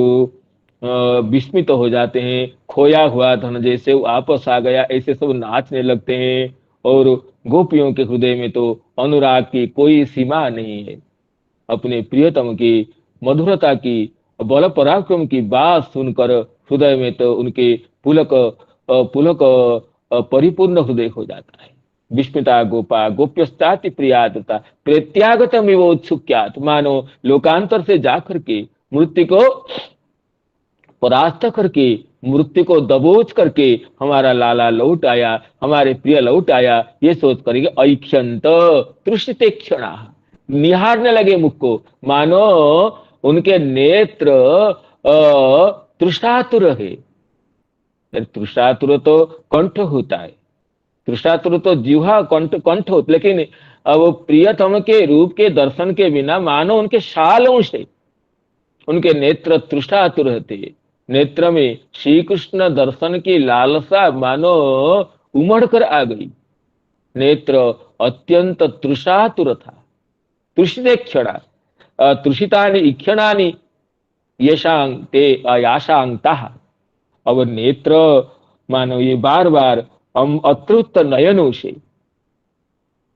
विस्मित हो जाते हैं। खोया हुआ धन जैसे वापस आ गया ऐसे सब नाचने लगते हैं। और गोपियों के हृदय में तो अनुराग की कोई सीमा नहीं है। अपने प्रियतम की मधुरता की, बल पराक्रम की बात सुनकर हृदय में तो उनके पुलक पुलक परिपूर्ण हृदय हो जाता है। विस्मिता गोपा गोप्यस्ताति प्रियादता प्रत्यागतमिवोत्सुक्यात्, मानो लोकांतर से जाकर के मृत्यु को परास्त करके, मृत्यु को दबोच करके हमारा लाला लौट आया, हमारे प्रिय लौट आया, ये सोच करके ऐक्षंत तृषिते क्षणा, निहारने लगे मुख को, मानो उनके नेत्र तृषातुर है। तृषातुर तो कंठ होता है, तृषातुर तो जिह्वा कंठ कंठ होता, लेकिन अब प्रियतम के रूप के दर्शन के बिना मानो उनके सालों से उनके नेत्र तृषातुर होते। नेत्र में श्री कृष्ण दर्शन की लालसा मानो उमड़ कर आ गई। नेत्र अत्यंत तृषातुर था। तृषिते क्षणा तृषितानि इक्षणानि येषां ते अयाशांताः। अब नेत्र मानो ये बार बार हम अतृप्त नयनों से,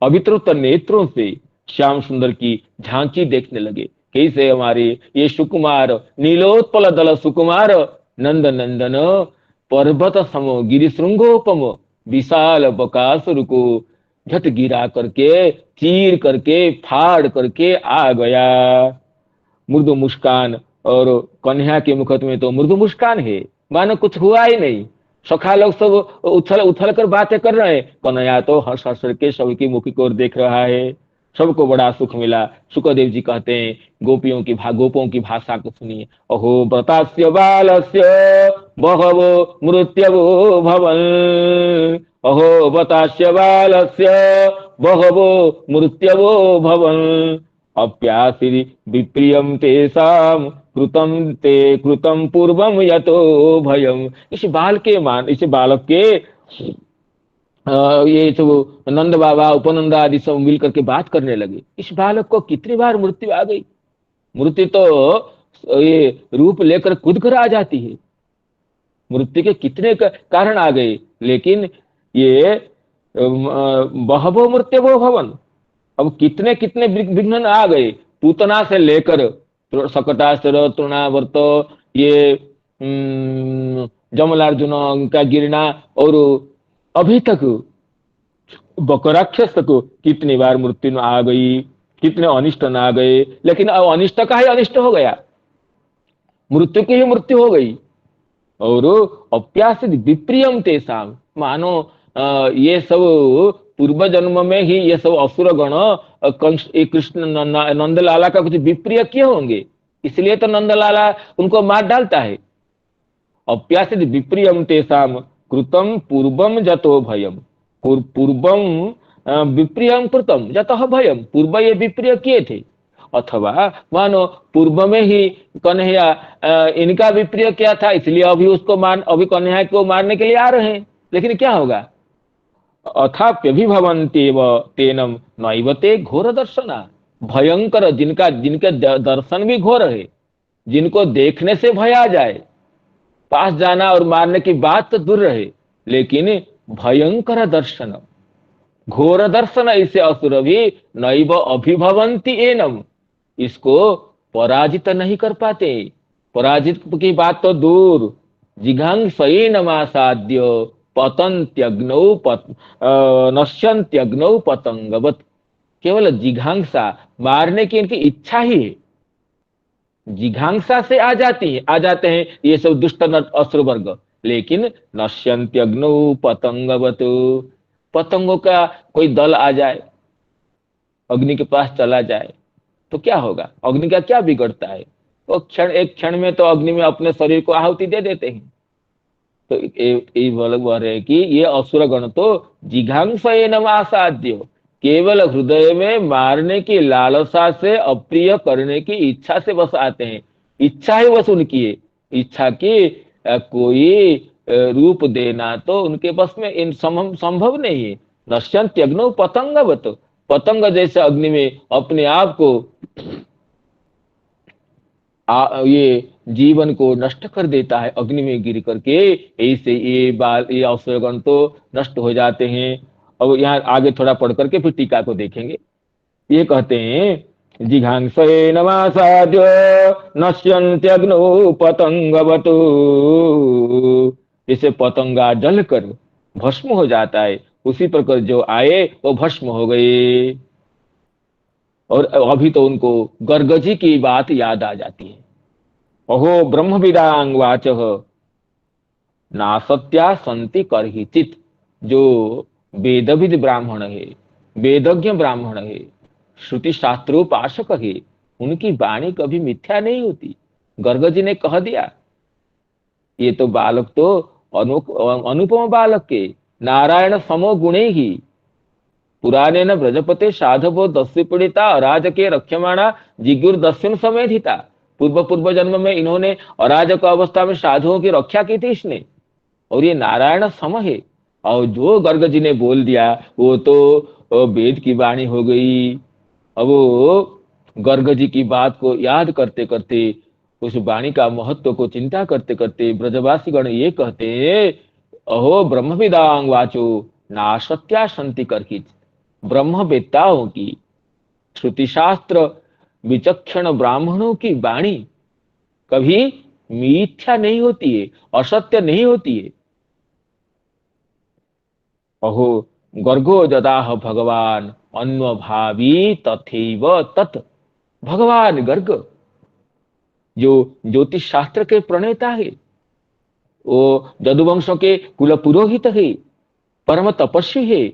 अभितृप्त नेत्रों से श्याम सुंदर की झांकी देखने लगे। कैसे हमारे ये सुकुमार नीलोत्पल दल सुकुमार नंद नंदन पर्वत समो गिरिशृंगोपम विशाल बकासुर को झट गिरा करके, चीर करके, फाड़ करके आ गया। मृदु मुस्कान, और कन्या के मुख में तो मृदु मुस्कान है, मानो कुछ हुआ ही नहीं। सखा लोग सब उछल उछल कर बातें कर रहे हैं, कन्हैया तो हंस हंस के सबकी मुख की ओर देख रहा है। सबको बड़ा सुख मिला। सुखदेव जी कहते हैं गोपों की भाषा को सुनिए। अहो बतास्य बालस्य बहवो मृत्यवो भवन। अहो बतास्य बालस्य बहवो मृत्यवो भवन। अप्यासिरि विप्रियम तेषाम कृतम पूर्वम यतो भयम। इस बालक के ये सब नंद बाबा उपनंद आदि सब मिल करके बात करने लगे। इस बालक को कितनी बार मृत्यु आ गई। मृत्यु तो ये रूप लेकर कूद कर आ जाती है। मृत्यु के कितने कारण आ गए, लेकिन ये बहवो मृत्यवो भवन, अब कितने कितने विघ्न आ गए। पूतना से लेकर सकटासुर, तृणावर्त, ये जमलार्जुन का गिरना, और अभी तक बकराक्षस को कितनी बार मृत्यु न आ गई, कितने अनिष्ट न आ गए, लेकिन अब अनिष्ट का ही अनिष्ट हो गया। मृत्यु की ही मृत्यु हो गई। और अप्यासित विप्रियम तेसाम, मानो ये सब पूर्व जन्म में ही ये सब असुर गण कृष्ण नंदलाला का कुछ विप्रिय किए होंगे, इसलिए तो नंदलाला उनको मार डालता है। अप्यासित विप्रियम तेसाम कृतम पूर्वम जतो भयम, पूर्वम विप्रियम कृतम जतः भयम, पूर्व ये विप्रिय किए थे। अथवा मानो पूर्व में ही कन्हैया इनका विप्रिय किया था, इसलिए अभी उसको अभी कन्हैया को मारने के लिए आ रहे हैं। लेकिन क्या होगा, अथाप्यभिभवन्त्येव तेनम नैवते घोर दर्शना, भयंकर जिनका जिनके दर्शन भी घोर है, जिनको देखने से भय आ जाए, पास जाना और मारने की बात तो दूर रहे, लेकिन भयंकर दर्शन, घोर दर्शन ऐसे असुर भी नैव अभिभवन्ति एनम, इसको पराजित नहीं कर पाते। पराजित की बात तो दूर, जिघांसैनमासाद्य पतन्त्यग्नौ नश्यन्त्यग्नौ पतंगवत, केवल जिघांसा, मारने की इनकी इच्छा ही है, जिघांसा से आ जाते हैं ये सब दुष्ट असुर वर्ग। लेकिन नश्यन्त्यग्नौ पतंगवत, पतंगों का कोई दल आ जाए, अग्नि के पास चला जाए तो क्या होगा, अग्नि का क्या बिगड़ता है, वो एक क्षण में तो अग्नि में अपने शरीर को आहुति दे देते हैं। तो ये बोल रहे कि ये असुर गण तो जिघांसैनम आसाद्य, केवल हृदय में मारने की लालसा से, अप्रिय करने की इच्छा से बस आते हैं। इच्छा ही बस उनकी है, इच्छा की कोई रूप देना तो उनके बस में इन संभव नहीं है। नश्यन्त्यग्नौ पतंगवत, पतंग जैसे अग्नि में अपने आप को ये जीवन को नष्ट कर देता है, अग्नि में गिर करके, ऐसे ये असुरगण तो नष्ट हो जाते हैं। अब यहाँ आगे थोड़ा पढ़ करके फिर टीका को देखेंगे। ये कहते हैं जिघांसैनमासाद्य नश्यन्त्यग्नौ पतंगवतु, जैसे पतंगा जल कर भस्म हो जाता है, उसी प्रकार जो आए वो भस्म हो गए। और अभी तो उनको गर्गजी की बात याद आ जाती है। अहो ब्रह्मविदांग वाचः नासत्या संति करहिचित, जो वेदविद ब्राह्मण है, वेदज्ञ ब्राह्मण है, श्रुति शास्त्रोपासक है, उनकी वाणी कभी मिथ्या नहीं होती। गर्ग जी ने कह दिया, ये तो बालक तो अनुपम बालक के, नारायण समो गुणे ही, पुराने न ब्रजपते साधवो दस्यु पीड़िता अराजके रक्षमाणा जिगुर दस्युन समेधिता, पूर्व जन्म में इन्होंने अराजक अवस्था में साधुओं की रक्षा की थी इसने, और ये नारायण सम है। और जो गर्ग जी ने बोल दिया वो तो वेद की वाणी हो गई। अब वो गर्ग जी की बात को याद करते करते, उस वाणी का महत्व को चिंता करते करते ब्रजवासी गण ये कहते हैं, अहो ब्रह्मविदांग वाचो नासत्या संति करहिच, ब्रह्मवेत्ताओं की, श्रुति शास्त्र विचक्षण ब्राह्मणों की वाणी कभी मिथ्या नहीं होती है, असत्य नहीं होती है। अहो गर्गो जदाह भगवान अन्वभावी तथैव तत्, भगवान गर्ग जो ज्योतिष शास्त्र के प्रणेता है, वो जदुवंशों के कुल पुरोहित है, परम तपस्वी है,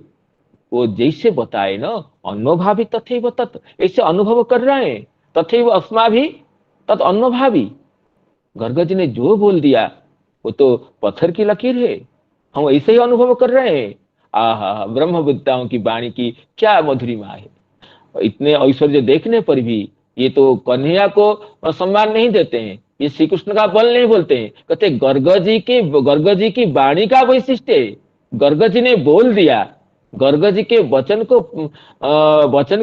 वो जैसे बताए ना अन्वभावी तथैव तत्, ऐसे अनुभव कर रहे हैं, तथैव अस्माभि तत् अन्वभावी, गर्ग जी ने जो बोल दिया वो तो पत्थर की लकीर है, हम ऐसे ही अनुभव कर रहे हैं। आहा, ब्रह्मविद्ताओं की वाणी की क्या मधुरिमा है। इतने ऐश्वर्य देखने पर भी ये तो कन्हैया को सम्मान नहीं देते हैं, ये श्री कृष्ण का बल नहीं बोलते हैं, कहते गर्ग जी की वाणी का वैशिष्ट है, गर्ग जी ने बोल दिया, गर्ग जी के वचन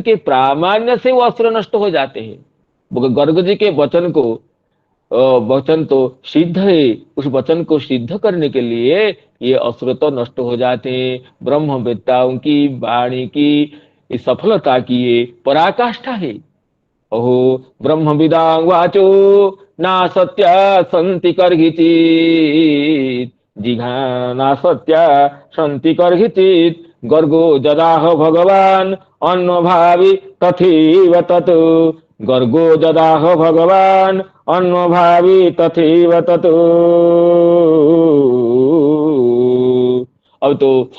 के प्रामाण्य से वो असुर नष्ट हो जाते हैं। गर्ग जी के वचन तो सिद्ध है, उस वचन को सिद्ध करने के लिए ये असुर तो नष्ट हो जाते हैं। ब्रह्मवेत्ताओं की वाणी की सफलता की ये पराकाष्ठा है। अहो ब्रह्मविदां वाचो ना सत्या संति करहिचित, जिघा सत्या संति करहिचित, गर्गो जदाह भगवान अन्वभावी तथैव तत्, गर्गो ददाह भगवान अन्वभावी तथैव ततो। अब तो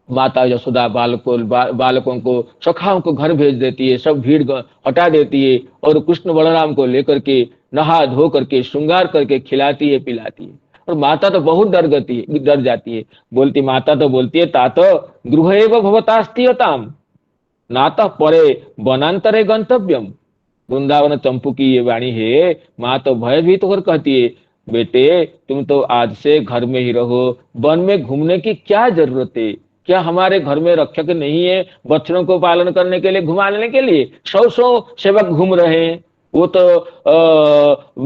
माता यशोदा बालकों को सखाओं को घर भेज देती है, सब भीड़ हटा देती है और कृष्ण बलराम को लेकर के नहा धो करके श्रृंगार करके खिलाती है पिलाती है। और माता तो बहुत डर जाती है, बोलती माता तो बोलती है तात गृह एव भवतास्तीयताम नातः परे वनांतरे गंतव्यम। वृंदावन चंपू की ये वाणी है। माँ तो भयभीत होकर कहती है बेटे तुम तो आज से घर में ही रहो, वन में घूमने की क्या जरूरत है? क्या हमारे घर में रक्षक नहीं है बच्चों को पालन करने के लिए, घुमाने के लिए? सौ सेवक घूम रहे हैं, वो तो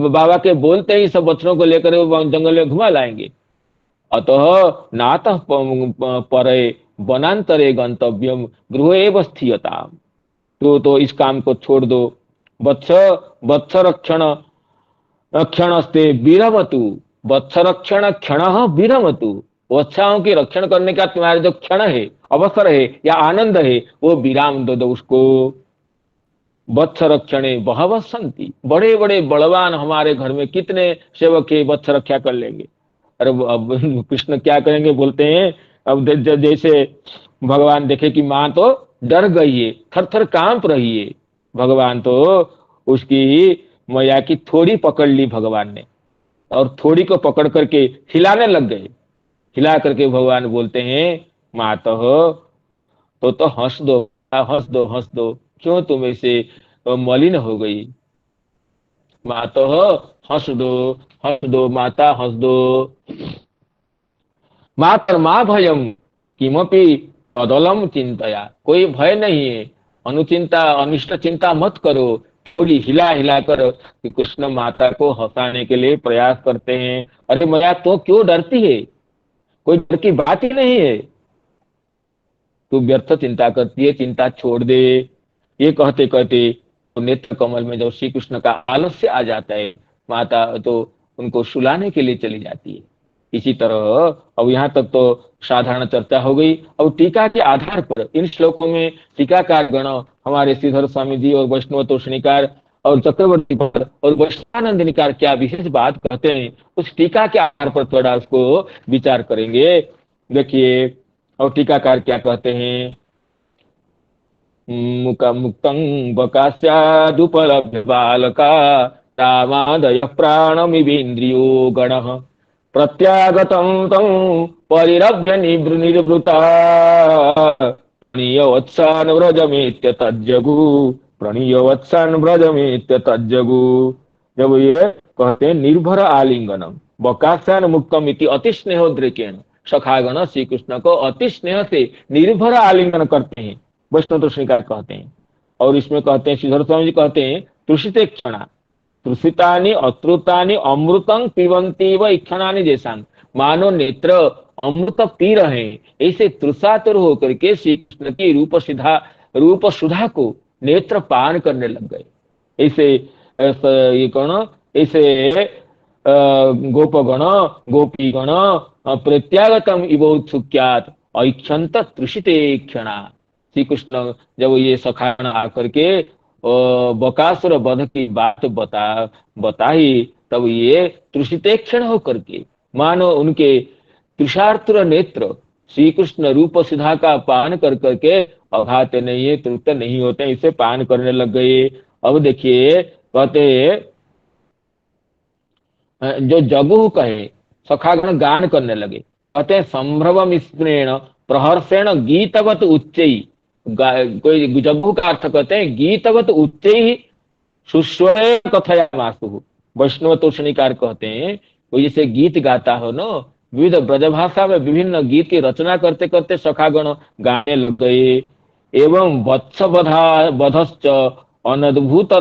बाबा के बोलते ही सब बच्चों को लेकर जंगल में घुमा लाएंगे। अतः नातः परे वनांतरे गंतव्यम गृह एव स्थियताम। तो इस काम को छोड़ दो। वत्स वत्स रक्षणस्ते विरमतु। वत्स रक्षण क्षण विरमतु। वत्साओं की रक्षण करने का तुम्हारा जो क्षण है, अवसर है या आनंद है, वो विराम दो उसको। वत्स रक्षणे बहवः सन्ति। बड़े बड़े बलवान हमारे घर में कितने सेवक है, वत्स रक्षा कर लेंगे। अरे अब कृष्ण क्या करेंगे? बोलते हैं अब जैसे भगवान देखे कि माँ तो डर गई है, थर थर कांप रही है, भगवान तो उसकी मैया की थोड़ी पकड़ ली भगवान ने और थोड़ी को पकड़ करके हिलाने लग गए। हिला करके भगवान बोलते हैं माँ तो हंस दो हंस दो हंस दो, क्यों तुम ऐसे मलिन हो गई? माँ तो हंस दो माता हंस दो। माँ भयम किमपि अदलम चिंतया। कोई भय नहीं है, अनुचिंता अनिष्ट चिंता मत करो। थोड़ी हिला हिला कर कृष्ण माता को हंसाने के लिए प्रयास करते हैं। अरे मैया तो क्यों डरती है? कोई डर की बात ही नहीं है, तू व्यर्थ चिंता करती है, चिंता छोड़ दे। ये कहते कहते तो नेत्र कमल में जब श्री कृष्ण का आलस्य आ जाता है, माता तो उनको सुलाने के लिए चली जाती है। इसी तरह अब यहाँ तक तो साधारण चर्चा हो गई। अब टीका के आधार पर इन श्लोकों में टीकाकार गण हमारे श्रीधर स्वामी जी और वैष्णव तोषणिकार और चक्रवर्ती भट्ट और वैष्णवानंद क्या विशेष बात कहते हैं, उस टीका के आधार पर थोड़ा उसको विचार करेंगे। देखिए और टीकाकार क्या कहते हैं। मुक्तं बकास्यादुपलभ्य बालका रामादय प्राणमिवेन्द्रियो गणः प्रत्यागतं तं परिरभ्य निर्वृता प्रणीयवत्सान् व्रजमेत्य तज्जगु। प्रणीयवत्सान् व्रजमेत्य तज्जगु। जब ये कहते हैं निर्भर आलिंगनम बकास्यान मुक्तम इति अति स्नेहोद्रेकेण, सखागण श्री कृष्ण को अति स्नेह से निर्भर आलिंगन करते हैं, वैष्णव तोषणिकार कहते हैं। और इसमें कहते हैं श्रीधर स्वामी जी कहते हैं तुषिते क्षणा तृषितानि अतृतानि अमृतं पिबन्ति व इक्षणानि जैसा। मानो नेत्र अमृत पी रहे हैं, ऐसे तृषातुर होकर के श्री कृष्ण की रूप सुधा को नेत्र पान करने लग गए। ऐसे ये कौन ऐसे गोपगण गोपीगण प्रत्यागतम इव उत्सुक्यात ऐक्षंत तृषिते क्षणा। श्री कृष्ण जब ये सखान आकर के बकासुर वध की बात बताई, तब ये तृषितेक्षण होकर के मानो उनके तृषार्तुर नेत्र श्री कृष्ण रूप सुधा का पान कर करके अघाते नहीं है, तृप्त नहीं होते, इसे पान करने लग गए। अब देखिए कहते जो जगु कहे सखागण गान करने लगे। कहते हैं संभ्रम स्नेण प्रहर्षेण गीतवत उच्चई। कोई जगु का अर्थ कहते हैं गीतवत उच्चई सुस्वरे कथया मासु। वैष्णव तोषणिकार कहते हैं वो जैसे गीत गाता हो न, विविध ब्रजभाषा में विभिन्न गीत की रचना करते करते सखागण गाने लग गए। एवं वत्स वधश्च अनद्भुत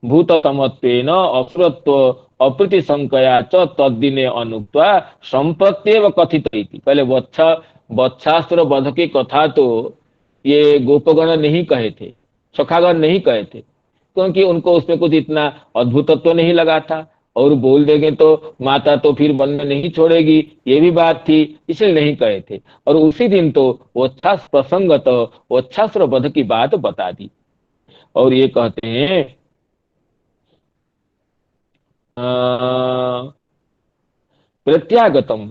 भूततमत्वेन असुरत्व अप्रीति संकया च तद्दिने अनुक्त्वा संप्रत्येव कथित इति। पहले वत्सासुर वध की कथा तो ये गोपगण नहीं कहे थे, सखागण नहीं कहे थे, क्योंकि उनको उसमें कुछ इतना अद्भुतत्व नहीं लगा था। और बोल देंगे तो माता तो फिर वन में नहीं छोड़ेगी, ये भी बात थी, इसलिए नहीं कहे थे। और उसी दिन तो वत्सास प्रसंगत वत्सासुर वध की बात बता दी। और ये कहते हैं प्रत्यागतम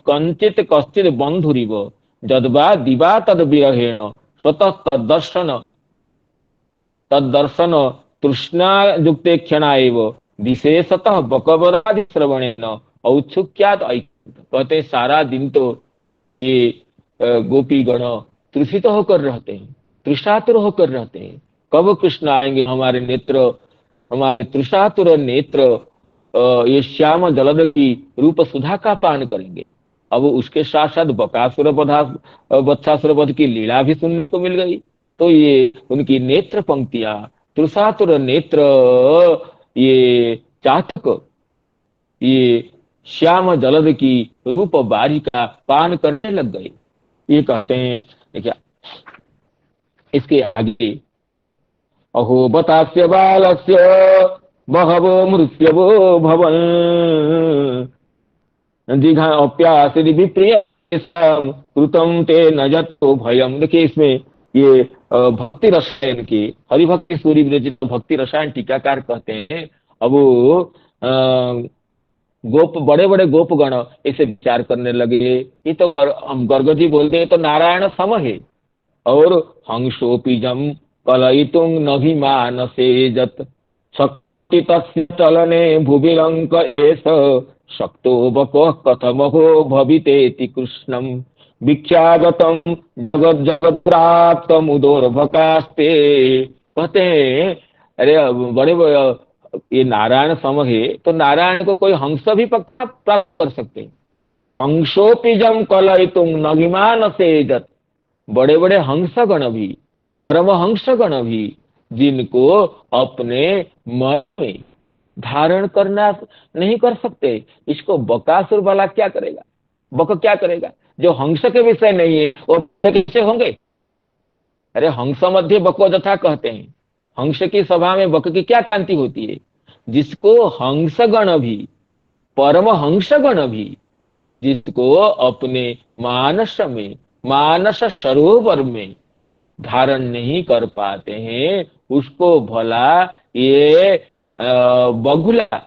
कंचित कश्चित बंधुरिव जद्वा दिवा तद विरहेण स्वतः तदर्शन तृष्णा युक्ते क्षणा एव विशेषतः बकवरादि श्रवणेन औत्सुक्यात कहते सारा दिन तो ये गोपी गण तृषित होकर रहते हैं, तृषातुर होकर रहते हैं, कब कृष्ण आएंगे हमारे नेत्र, हमारे तृषातुर नेत्र ये श्याम जलद की रूप सुधा का पान करेंगे। अब उसके साथ साथ बकासुर वत्सासुर वध की लीला भी सुनने को मिल गई। तो ये उनकी नेत्र पंक्तियां, तृषातुर नेत्र, ये चातक, ये श्याम जलद की रूप बारी का पान करने लग गए। ये कहते हैं क्या इसके आगे, अहो बतास्य बालस्य बहवो मृत्युवो भवन जिघा अप्यासि विप्रिय कृतम ते न जतो भयम। देखिए इसमें ये भक्ति रसायन की हरिभक्ति सूरी विरचित भक्ति रसायन टीकाकार कहते हैं, अब गोप बड़े बड़े गोपगण इसे विचार करने लगे, ये तो हम गर्ग जी बोलते हैं तो नारायण सम है। और हंसोपिजम कलयितुं नभिमानसेजत शक्ति तस्य चलने भुविरंक एष शक्तो बपः कथमहो भवितेति कृष्णं भिक्षागतम जगत जगत्राप्त मुदोर्भकास्ते। कहते हैं अरे बड़े ये नारायण सम है तो नारायण को कोई हंस भी प्राप्त कर सकते हैं। हंसोपिजम कलयितुं नभिमानसेजत, बड़े बड़े हंसगण भी, परमहंसगण भी, जिनको अपने मन में धारण करना नहीं कर सकते, इसको बकासुर वाला क्या करेगा, बक क्या करेगा? जो हंस के विषय नहीं है वो किससे होंगे? अरे हंस मध्य बको जथा कहते हैं, हंस की सभा में बक की क्या कांति होती है? जिसको हंसगण भी, परम हंसगण भी, जिसको अपने मानस में, मानस सरोवर में धारण नहीं कर पाते हैं, उसको भला ये बगुला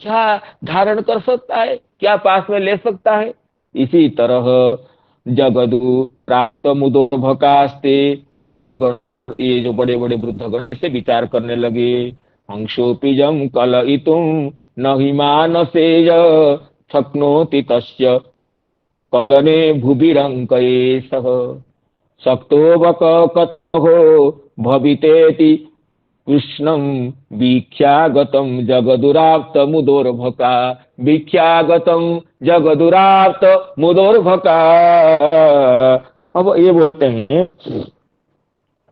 क्या धारण कर सकता है, क्या पास में ले सकता है? इसी तरह जगदु प्राप्त मुदोभकास्ते, ये जो बड़े बड़े वृद्धगण से विचार करने लगे, हंसोपिजम कलयितुं नहि मानसेय शक्नोति तस्य कलने भुविरंकयेषः शक्तो बक कथमहो भवितेति कृष्णं वीक्ष्यागतं जगदुराप्त मुदोर्भका, वीक्ष्यागतं जगदुराप्त मुदोर्भका। अब ये बोलते हैं,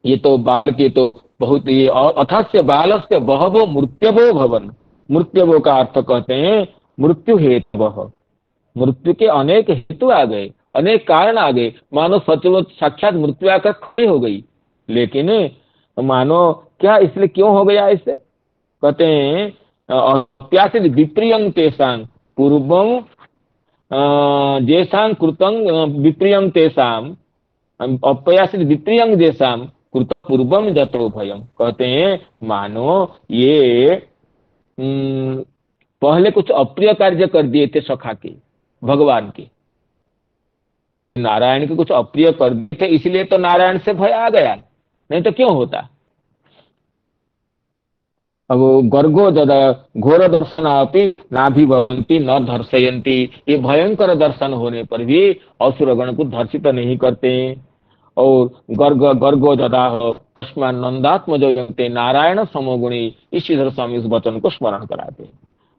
ये तो बाल के तो बहुत ये अथस्य बालस्य बहवो मृत्युवो भवन, मृत्युवो का अर्थ कहते हैं मृत्यु हेतवः, मृत्यु के अनेक हेतु आ गए, अनेक कारण आ गए, मानो सचमुच साक्षात मृत्यु आकर खड़ी हो गई। लेकिन मानो क्या इसलिए क्यों हो गया? इससे कहते हैं अप्यासित विप्रियं तेषां पूर्वं जेषां कृतं विप्रियं तेषां अप्यासित विप्रियं जेषां कृत पूर्वं जतो भयम। कहते हैं मानो ये पहले कुछ अप्रिय कार्य कर दिए थे सखा के, भगवान के, नारायण के कुछ अप्रिय कर दिए थे, इसलिए तो नारायण से भय आ गया, नहीं तो क्यों होता? अब गर्गो ददा घोर दर्शनापि नाभिभवन्ति न धर्षयन्ति, ये भयंकर दर्शन होने पर भी असुरगण को धर्षित नहीं करते। और गर्गो ददा नंदात्म जयन्ते नारायण समोगुणी, इस श्रीधर स्वामी इस वचन को स्मरण कराते हैं।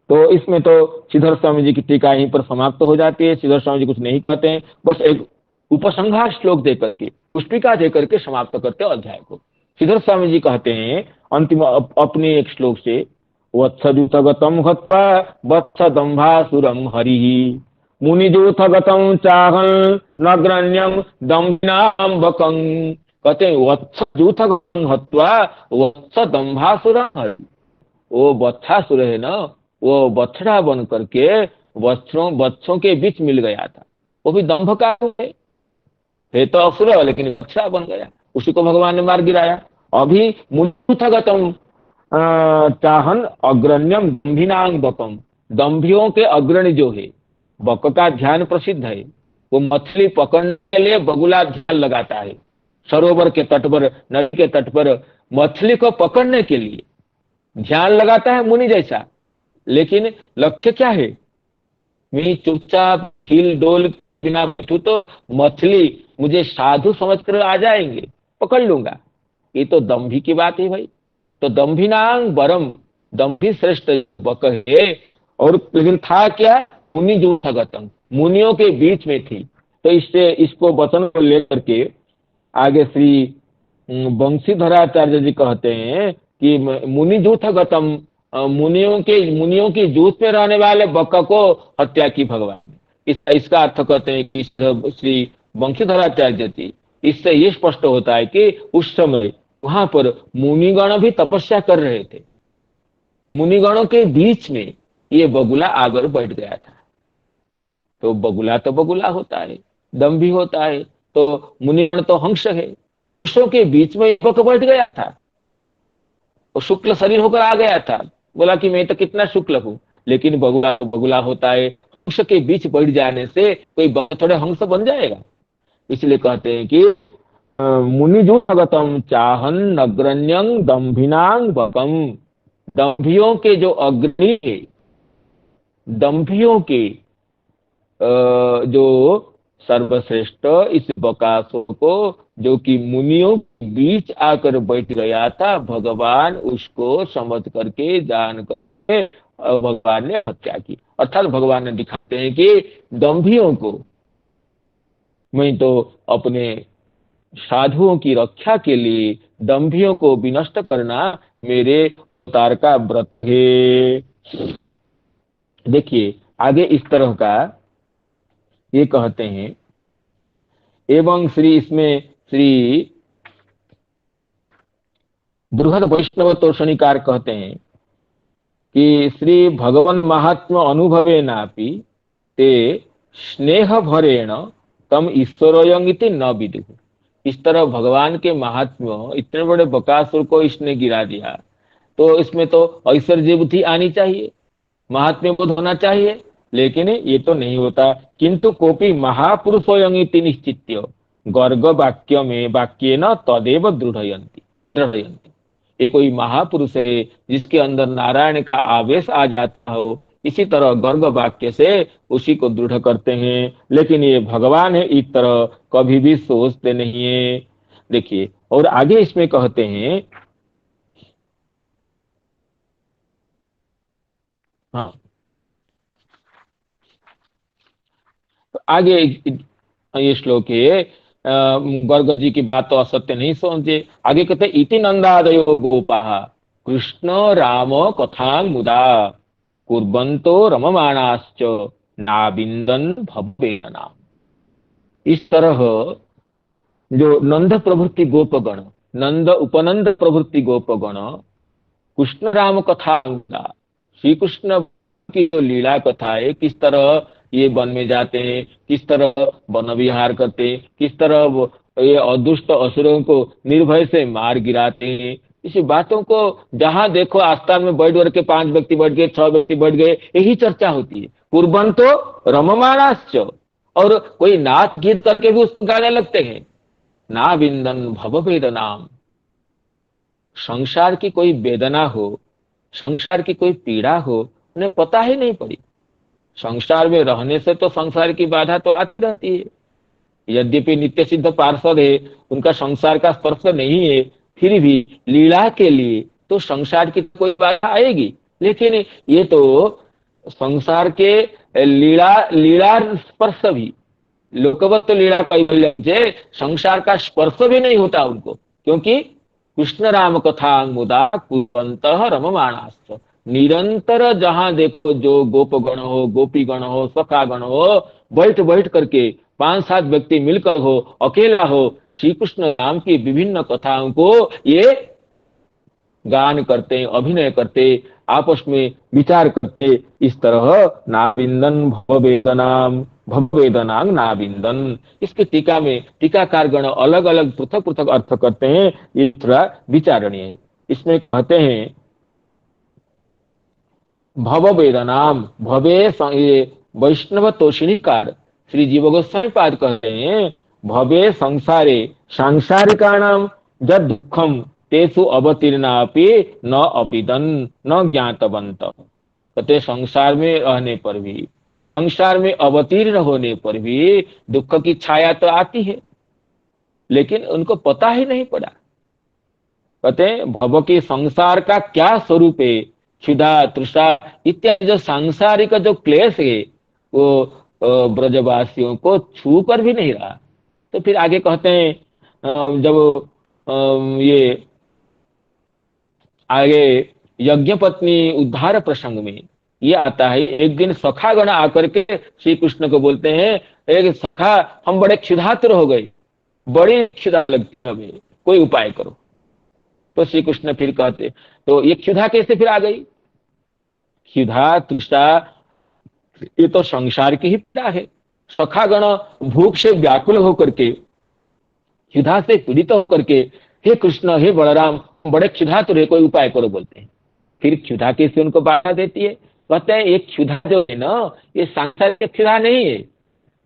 तो इसमें तो श्रीधर स्वामी जी की टीका यहीं पर समाप्त हो जाती है। श्रीधर स्वामी जी कुछ नहीं कहते हैं, बस एक उपसंहार श्लोक देकर के, पुष्पिका देकर के समाप्त करते अध्याय को। श्रीधर स्वामी जी कहते हैं अंतिम अपने एक श्लोक से, वत्सदूतगतं हत्वा वत्सदंभासुरं हरिः मुनिजूथगतं चाहं नग्रण्यं दम्भिनाम्बकं। कहते हैं वत्सदूतगतं हत्वा वत्सदंभासुरं हरिः, वो बत्थासुर है ना, वो बछड़ा बन करके बच्चों बच्चों के बीच मिल गया था। वो भी दंभ का है तो असुर, लेकिन बछड़ा बन गया, उसी को भगवान ने मार गिराया। अभी मुथगतम चाहन अग्रण्यम दंभिनांग बकम, दंभियों के अग्रणी जो है, बक का ध्यान प्रसिद्ध है। वो मछली पकड़ने के लिए बगुला ध्यान लगाता है, सरोवर के तट पर, नदी के तट पर मछली को पकड़ने के लिए ध्यान लगाता है मुनि जैसा। लेकिन लक्ष्य क्या है? मैं चुपचाप हिल डोल बिना बैठू तो मछली मुझे साधु समझकर आ जाएंगे, पकड़ लूंगा। ये तो दंभी की बात है भाई। तो दंभिनांग बरम, दंभी श्रेष्ठ बक है। और लेकिन था क्या? मुनि जूठगतम, मुनियों के बीच में थी। तो इससे इसको वचन को लेकर के आगे श्री बंशीधराचार्य जी कहते हैं कि मुनि जूठगतम, मुनियों की जूथ में रहने वाले बक को हत्या की भगवान ने। इसका अर्थ कहते हैं कि श्री बंशीधराचार्य जी, इससे ये स्पष्ट होता है कि उस समय वहां पर मुनिगण भी तपस्या कर रहे थे। मुनिगणों के बीच में ये बगुला आकर बैठ गया था। तो बगुला होता है, दंभी होता है, तो मुनिगण तो हंस है, हंसों के बीच में बक बैठ गया था। वो शुक्ल शरीर होकर आ गया था, बोला कि मैं तो कितना शुक्ल हूं। लेकिन बगुला होता है, हंस के बीच बैठ जाने से कोई बक थोड़े हंस बन जाएगा। इसलिए कहते हैं कि मुनिजूगतम चाहन अग्रण्यं दंभिनांग बकम, दंभियों के जो अग्रणी है, दंभियों के जो सर्वश्रेष्ठ इस बकासुर को, जो कि मुनियों के बीच आकर बैठ गया था, भगवान उसको समझ करके जान करके भगवान ने हत्या की। अर्थात भगवान ने दिखाते हैं कि दंभियों को मैं तो अपने साधुओं की रक्षा के लिए दंभियों को विनष्ट करना मेरे अवतार का व्रत है। देखिए आगे इस तरह का ये कहते हैं। एवं इसमें श्री बृहद वैष्णव तोषणीकार कहते हैं कि श्री भगवान महात्मा अनुभवे नापि ते स्नेह भरेण तम ईश्वरोयंगिति न विदु। इस तरह भगवान के महात्म्य, इतने बड़े बकासुर को इसने गिरा दिया, तो इसमें तो ऐश्वर्य बुद्धि आनी चाहिए, महात्म्य बोध होना चाहिए, लेकिन ये तो नहीं होता। किंतु कोपी महापुरुषोयंगिति निश्चित्य गर्ग वाक्य में वाक्य न तदेव दृढ़यंती। ये कोई महापुरुष है जिसके अंदर नारायण का आवेश आ जाता हो, इसी तरह गर्ग वाक्य से उसी को दृढ़ करते हैं। लेकिन ये भगवान है, इस तरह कभी भी सोचते नहीं है। देखिए और आगे इसमें कहते हैं, हाँ तो आगे ये श्लोक है, गर्ग जी की बात तो असत्य नहीं समझे। आगे कहते इति नंदादयो गोपा कृष्ण राम कथा मुदा कुर्वन्तो रममाणाश्च नाबिंदन भवेन। इस तरह जो नंद प्रभृति गोपगण, नंद उपनंद प्रभृति गोपगण कृष्ण राम कथा मुदा, श्री कृष्ण की जो लीला कथा है, किस तरह ये वन में जाते हैं, किस तरह वन विहार करते हैं, किस तरह ये अदुष्ट असुरों को निर्भय से मार गिराते हैं, इसी बातों को जहां देखो आस्थान में बैठ करके 5 व्यक्ति बैठ गए, 6 व्यक्ति बैठ गए, यही चर्चा होती है। कुर्बन तो रममाणाश्च, और कोई नाच गीत करके भी उसको गाने लगते हैं। ना विंदन भव वेदनाम, संसार की कोई वेदना हो, संसार की कोई पीड़ा हो, उन्हें पता ही नहीं पड़ी। संसार में रहने से तो संसार की बाधा तो आती रहती है। यद्यपि नित्य सिद्ध पार्षद है, उनका संसार का स्पर्श नहीं है, फिर भी लीला के लिए तो संसार की कोई बाधा आएगी। लेकिन ये तो संसार के लीला स्पर्श भी, लोकवत लीला कैवल्य से संसार का स्पर्श भी नहीं होता उनको, क्योंकि कृष्ण राम कथा मुदा कुर्वन्तः रममाणाश्च। निरंतर जहां देखो जो गोपगण हो, गोपीगण हो, सखागण हो, बैठ बैठ करके 5-7 व्यक्ति मिलकर हो, अकेला हो, श्री कृष्ण राम की विभिन्न कथाओं को ये गान करते, अभिनय करते, आपस में विचार करते। इस तरह नाविंदन भववेदनाम भववेदनांग नाविंदन, इसके टीका में टीकाकार गण अलग अलग पृथक पृथक अर्थ करते हैं, ये थोड़ा विचारणीय है। इसमें कहते हैं भव वेदनाम भवे ये वैष्णव तोषिणीकार श्री जीव गोस्वामी पाद कहते हैं भवे संसारे सांसारिकाणाम जद दुखम तेसु अवतीर्णापि न अपिदन न ज्ञातवंत। कहते संसार में रहने पर भी, संसार में अवतीर्ण होने पर भी दुख की छाया तो आती है, लेकिन उनको पता ही नहीं पड़ा। कहते हैं भव के संसार का क्या स्वरूप है, क्षुधा तृषा इत्यादि जो सांसारिक जो क्लेश है वो ब्रजवासियों को छू कर भी नहीं रहा। तो फिर आगे कहते हैं जब ये आगे यज्ञ पत्नी उद्धार प्रसंग में ये आता है, एक दिन सखागण आकर के श्री कृष्ण को बोलते हैं एक सखा हम बड़े क्षुधातुर हो गए, बड़ी क्षुधा लगती है हमें, कोई उपाय करो। तो श्री कृष्ण फिर कहते तो ये क्षुधा कैसे फिर आ गई? क्षुधा तृष्णा ये तो संसार की ही पीड़ा है। सखागण भूख से व्याकुल होकर के, क्षुधा से पीड़ित होकर के हे कृष्ण हे बलराम बड़े क्षुधा तो रे, कोई उपाय करो बोलते हैं। फिर क्षुधा कैसे उनको बाधा देती है? कहते हैं एक क्षुधा जो है ना ये सांसारिक क्षुधा नहीं है,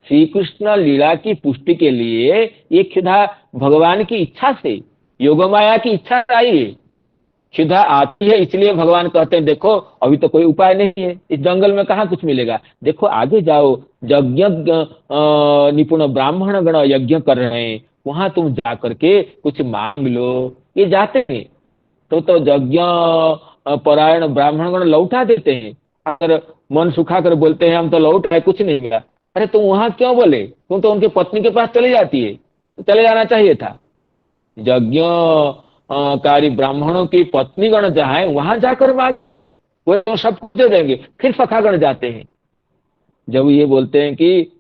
श्री कृष्ण लीला की पुष्टि के लिए ये क्षुधा भगवान की इच्छा से, योगमाया की इच्छा से आई है। क्षुधा आती है इसलिए भगवान कहते हैं देखो अभी तो कोई उपाय नहीं है, इस जंगल में कहाँ कुछ मिलेगा, देखो आगे जाओ, यज्ञ निपुण ब्राह्मण गण यज्ञ कर रहे हैं, वहां तुम जा करके कुछ मांग लो। ये जाते हैं तो यज्ञ परायण ब्राह्मण गण लौटा देते हैं, अगर मन सुखा कर बोलते हैं हम तो लौट आए कुछ नहीं मिला। अरे तुम वहां क्यों बोले, तुम तो उनकी पत्नी के पास चली जाती है, तो चले जाना चाहिए था। यज्ञ कारी ब्राह्मणों की पत्नीगण जहां है वहां जाकर मांग, वो तो सब कुछ दे देंगे। फिर सखागण जाते हैं, जब ये बोलते हैं कि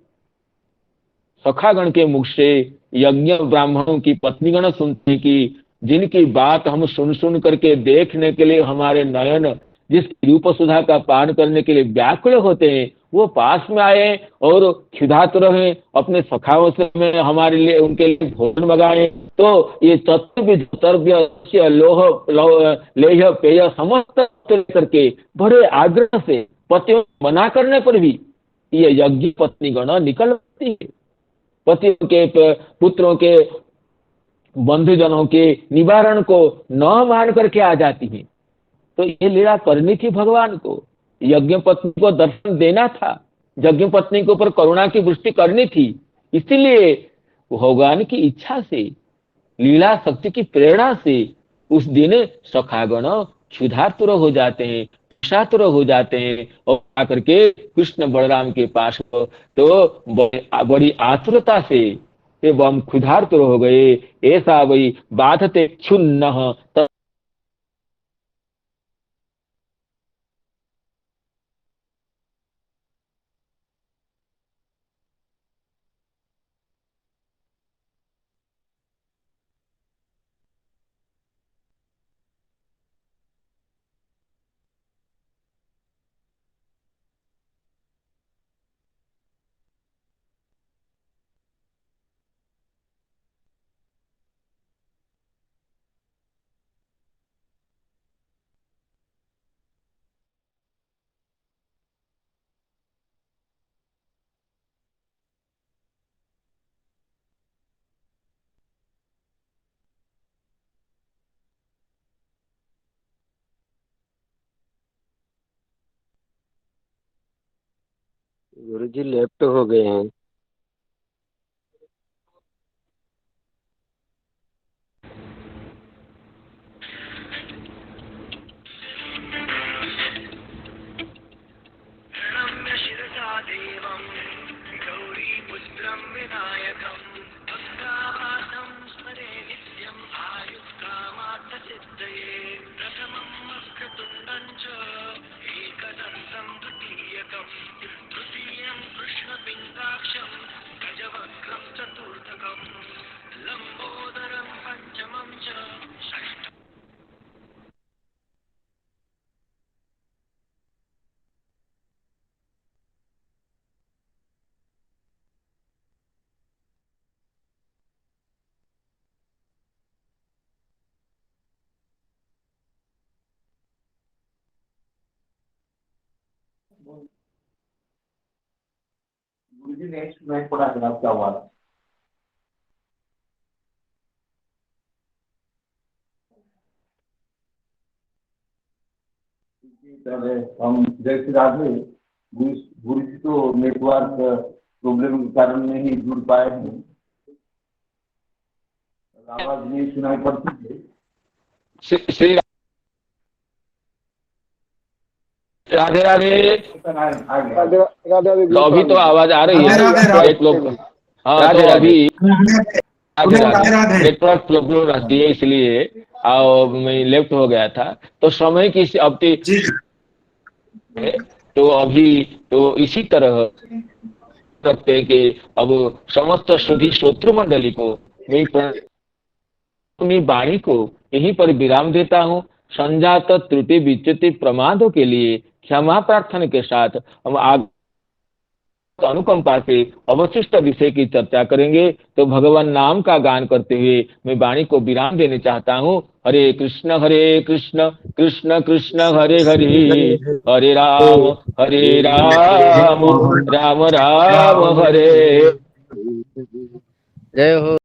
सखागण के मुख से यज्ञ ब्राह्मणों की पत्नीगण सुनते हैं कि जिनकी बात हम सुन सुन करके देखने के लिए हमारे नयन जिस रूप सुधा का पान करने के लिए व्याकुल होते हैं वो पास में आए और क्षुधातुर रहे, अपने सखाओं से में हमारे लिए उनके लिए भोजन मंगाए। तो ये चतुर्विध द्रव्य लोह लेह पेय समस्त करके बड़े आग्रह से पतियों मना करने पर भी ये यज्ञ पत्नी गण निकलती है, पतियों के पुत्रों के बंधुजनों के निवारण को न मान करके आ जाती है। तो ये लीला करनी थी भगवान को, यज्ञ पत्नी को दर्शन देना था, यज्ञ पत्नी के ऊपर करुणा की वृष्टि करनी थी, इसीलिए भगवान की इच्छा से लीला शक्ति की प्रेरणा से उस दिन सखागण क्षुधातुर हो जाते हैं, क्षातुर हो जाते हैं और आकर के कृष्ण बलराम के पास तो बड़ी आतुरता से हम क्षुधातुर हो गए, ऐसा वही बाधते क्षुन्न। गुरुजी लेफ्ट हो गए हैं। प्रणम्य शिरसा देवं गौरीपुत्रं विनायकं गङ्गावासं स्मरे नित्यम् आयुष्कामार्थसिद्धये प्रथमं वक्रतुण्डं च एकदन्तं द्वितीयकं तृतीयं कृष्णपिङ्गाक्षं गजवक्त्रं चतुर्थकं लम्बोदरं पञ्चमं च षष्ठम् गुरुजी नेक्स्ट मैं पढ़ा देना क्या हुआ। पहले हम जैसे राधे गुरुजी तो नेटवर्क प्रॉब्लम के कारण नहीं जुड़ पाए हैं, आवाज नहीं सुनाई पड़ती थी। श्री राधे राधे। तो अभी तो आवाज आ रही है एक लोग। हाँ तो अभी नेटवर्क प्रॉब्लम रहती है इसलिए मैं लेफ्ट हो गया था। तो समय की अवधि तो अभी तो इसी तरह रखते हैं कि अब समस्त श्रुति श्रोत्र मंडली को मैं अपनी वाणी को यहीं पर विराम देता हूँ। संजात त्रुटि विच्युति प्रमादों के लिए क्षमा प्रार्थना के साथ हम आगे अनुकंपा से अवशिष्ट विषय की चर्चा करेंगे। तो भगवान नाम का गान करते हुए मैं वाणी को विराम देने चाहता हूँ। हरे कृष्ण कृष्ण कृष्ण हरे हरे, हरे राम राम राम हरे। जय हो।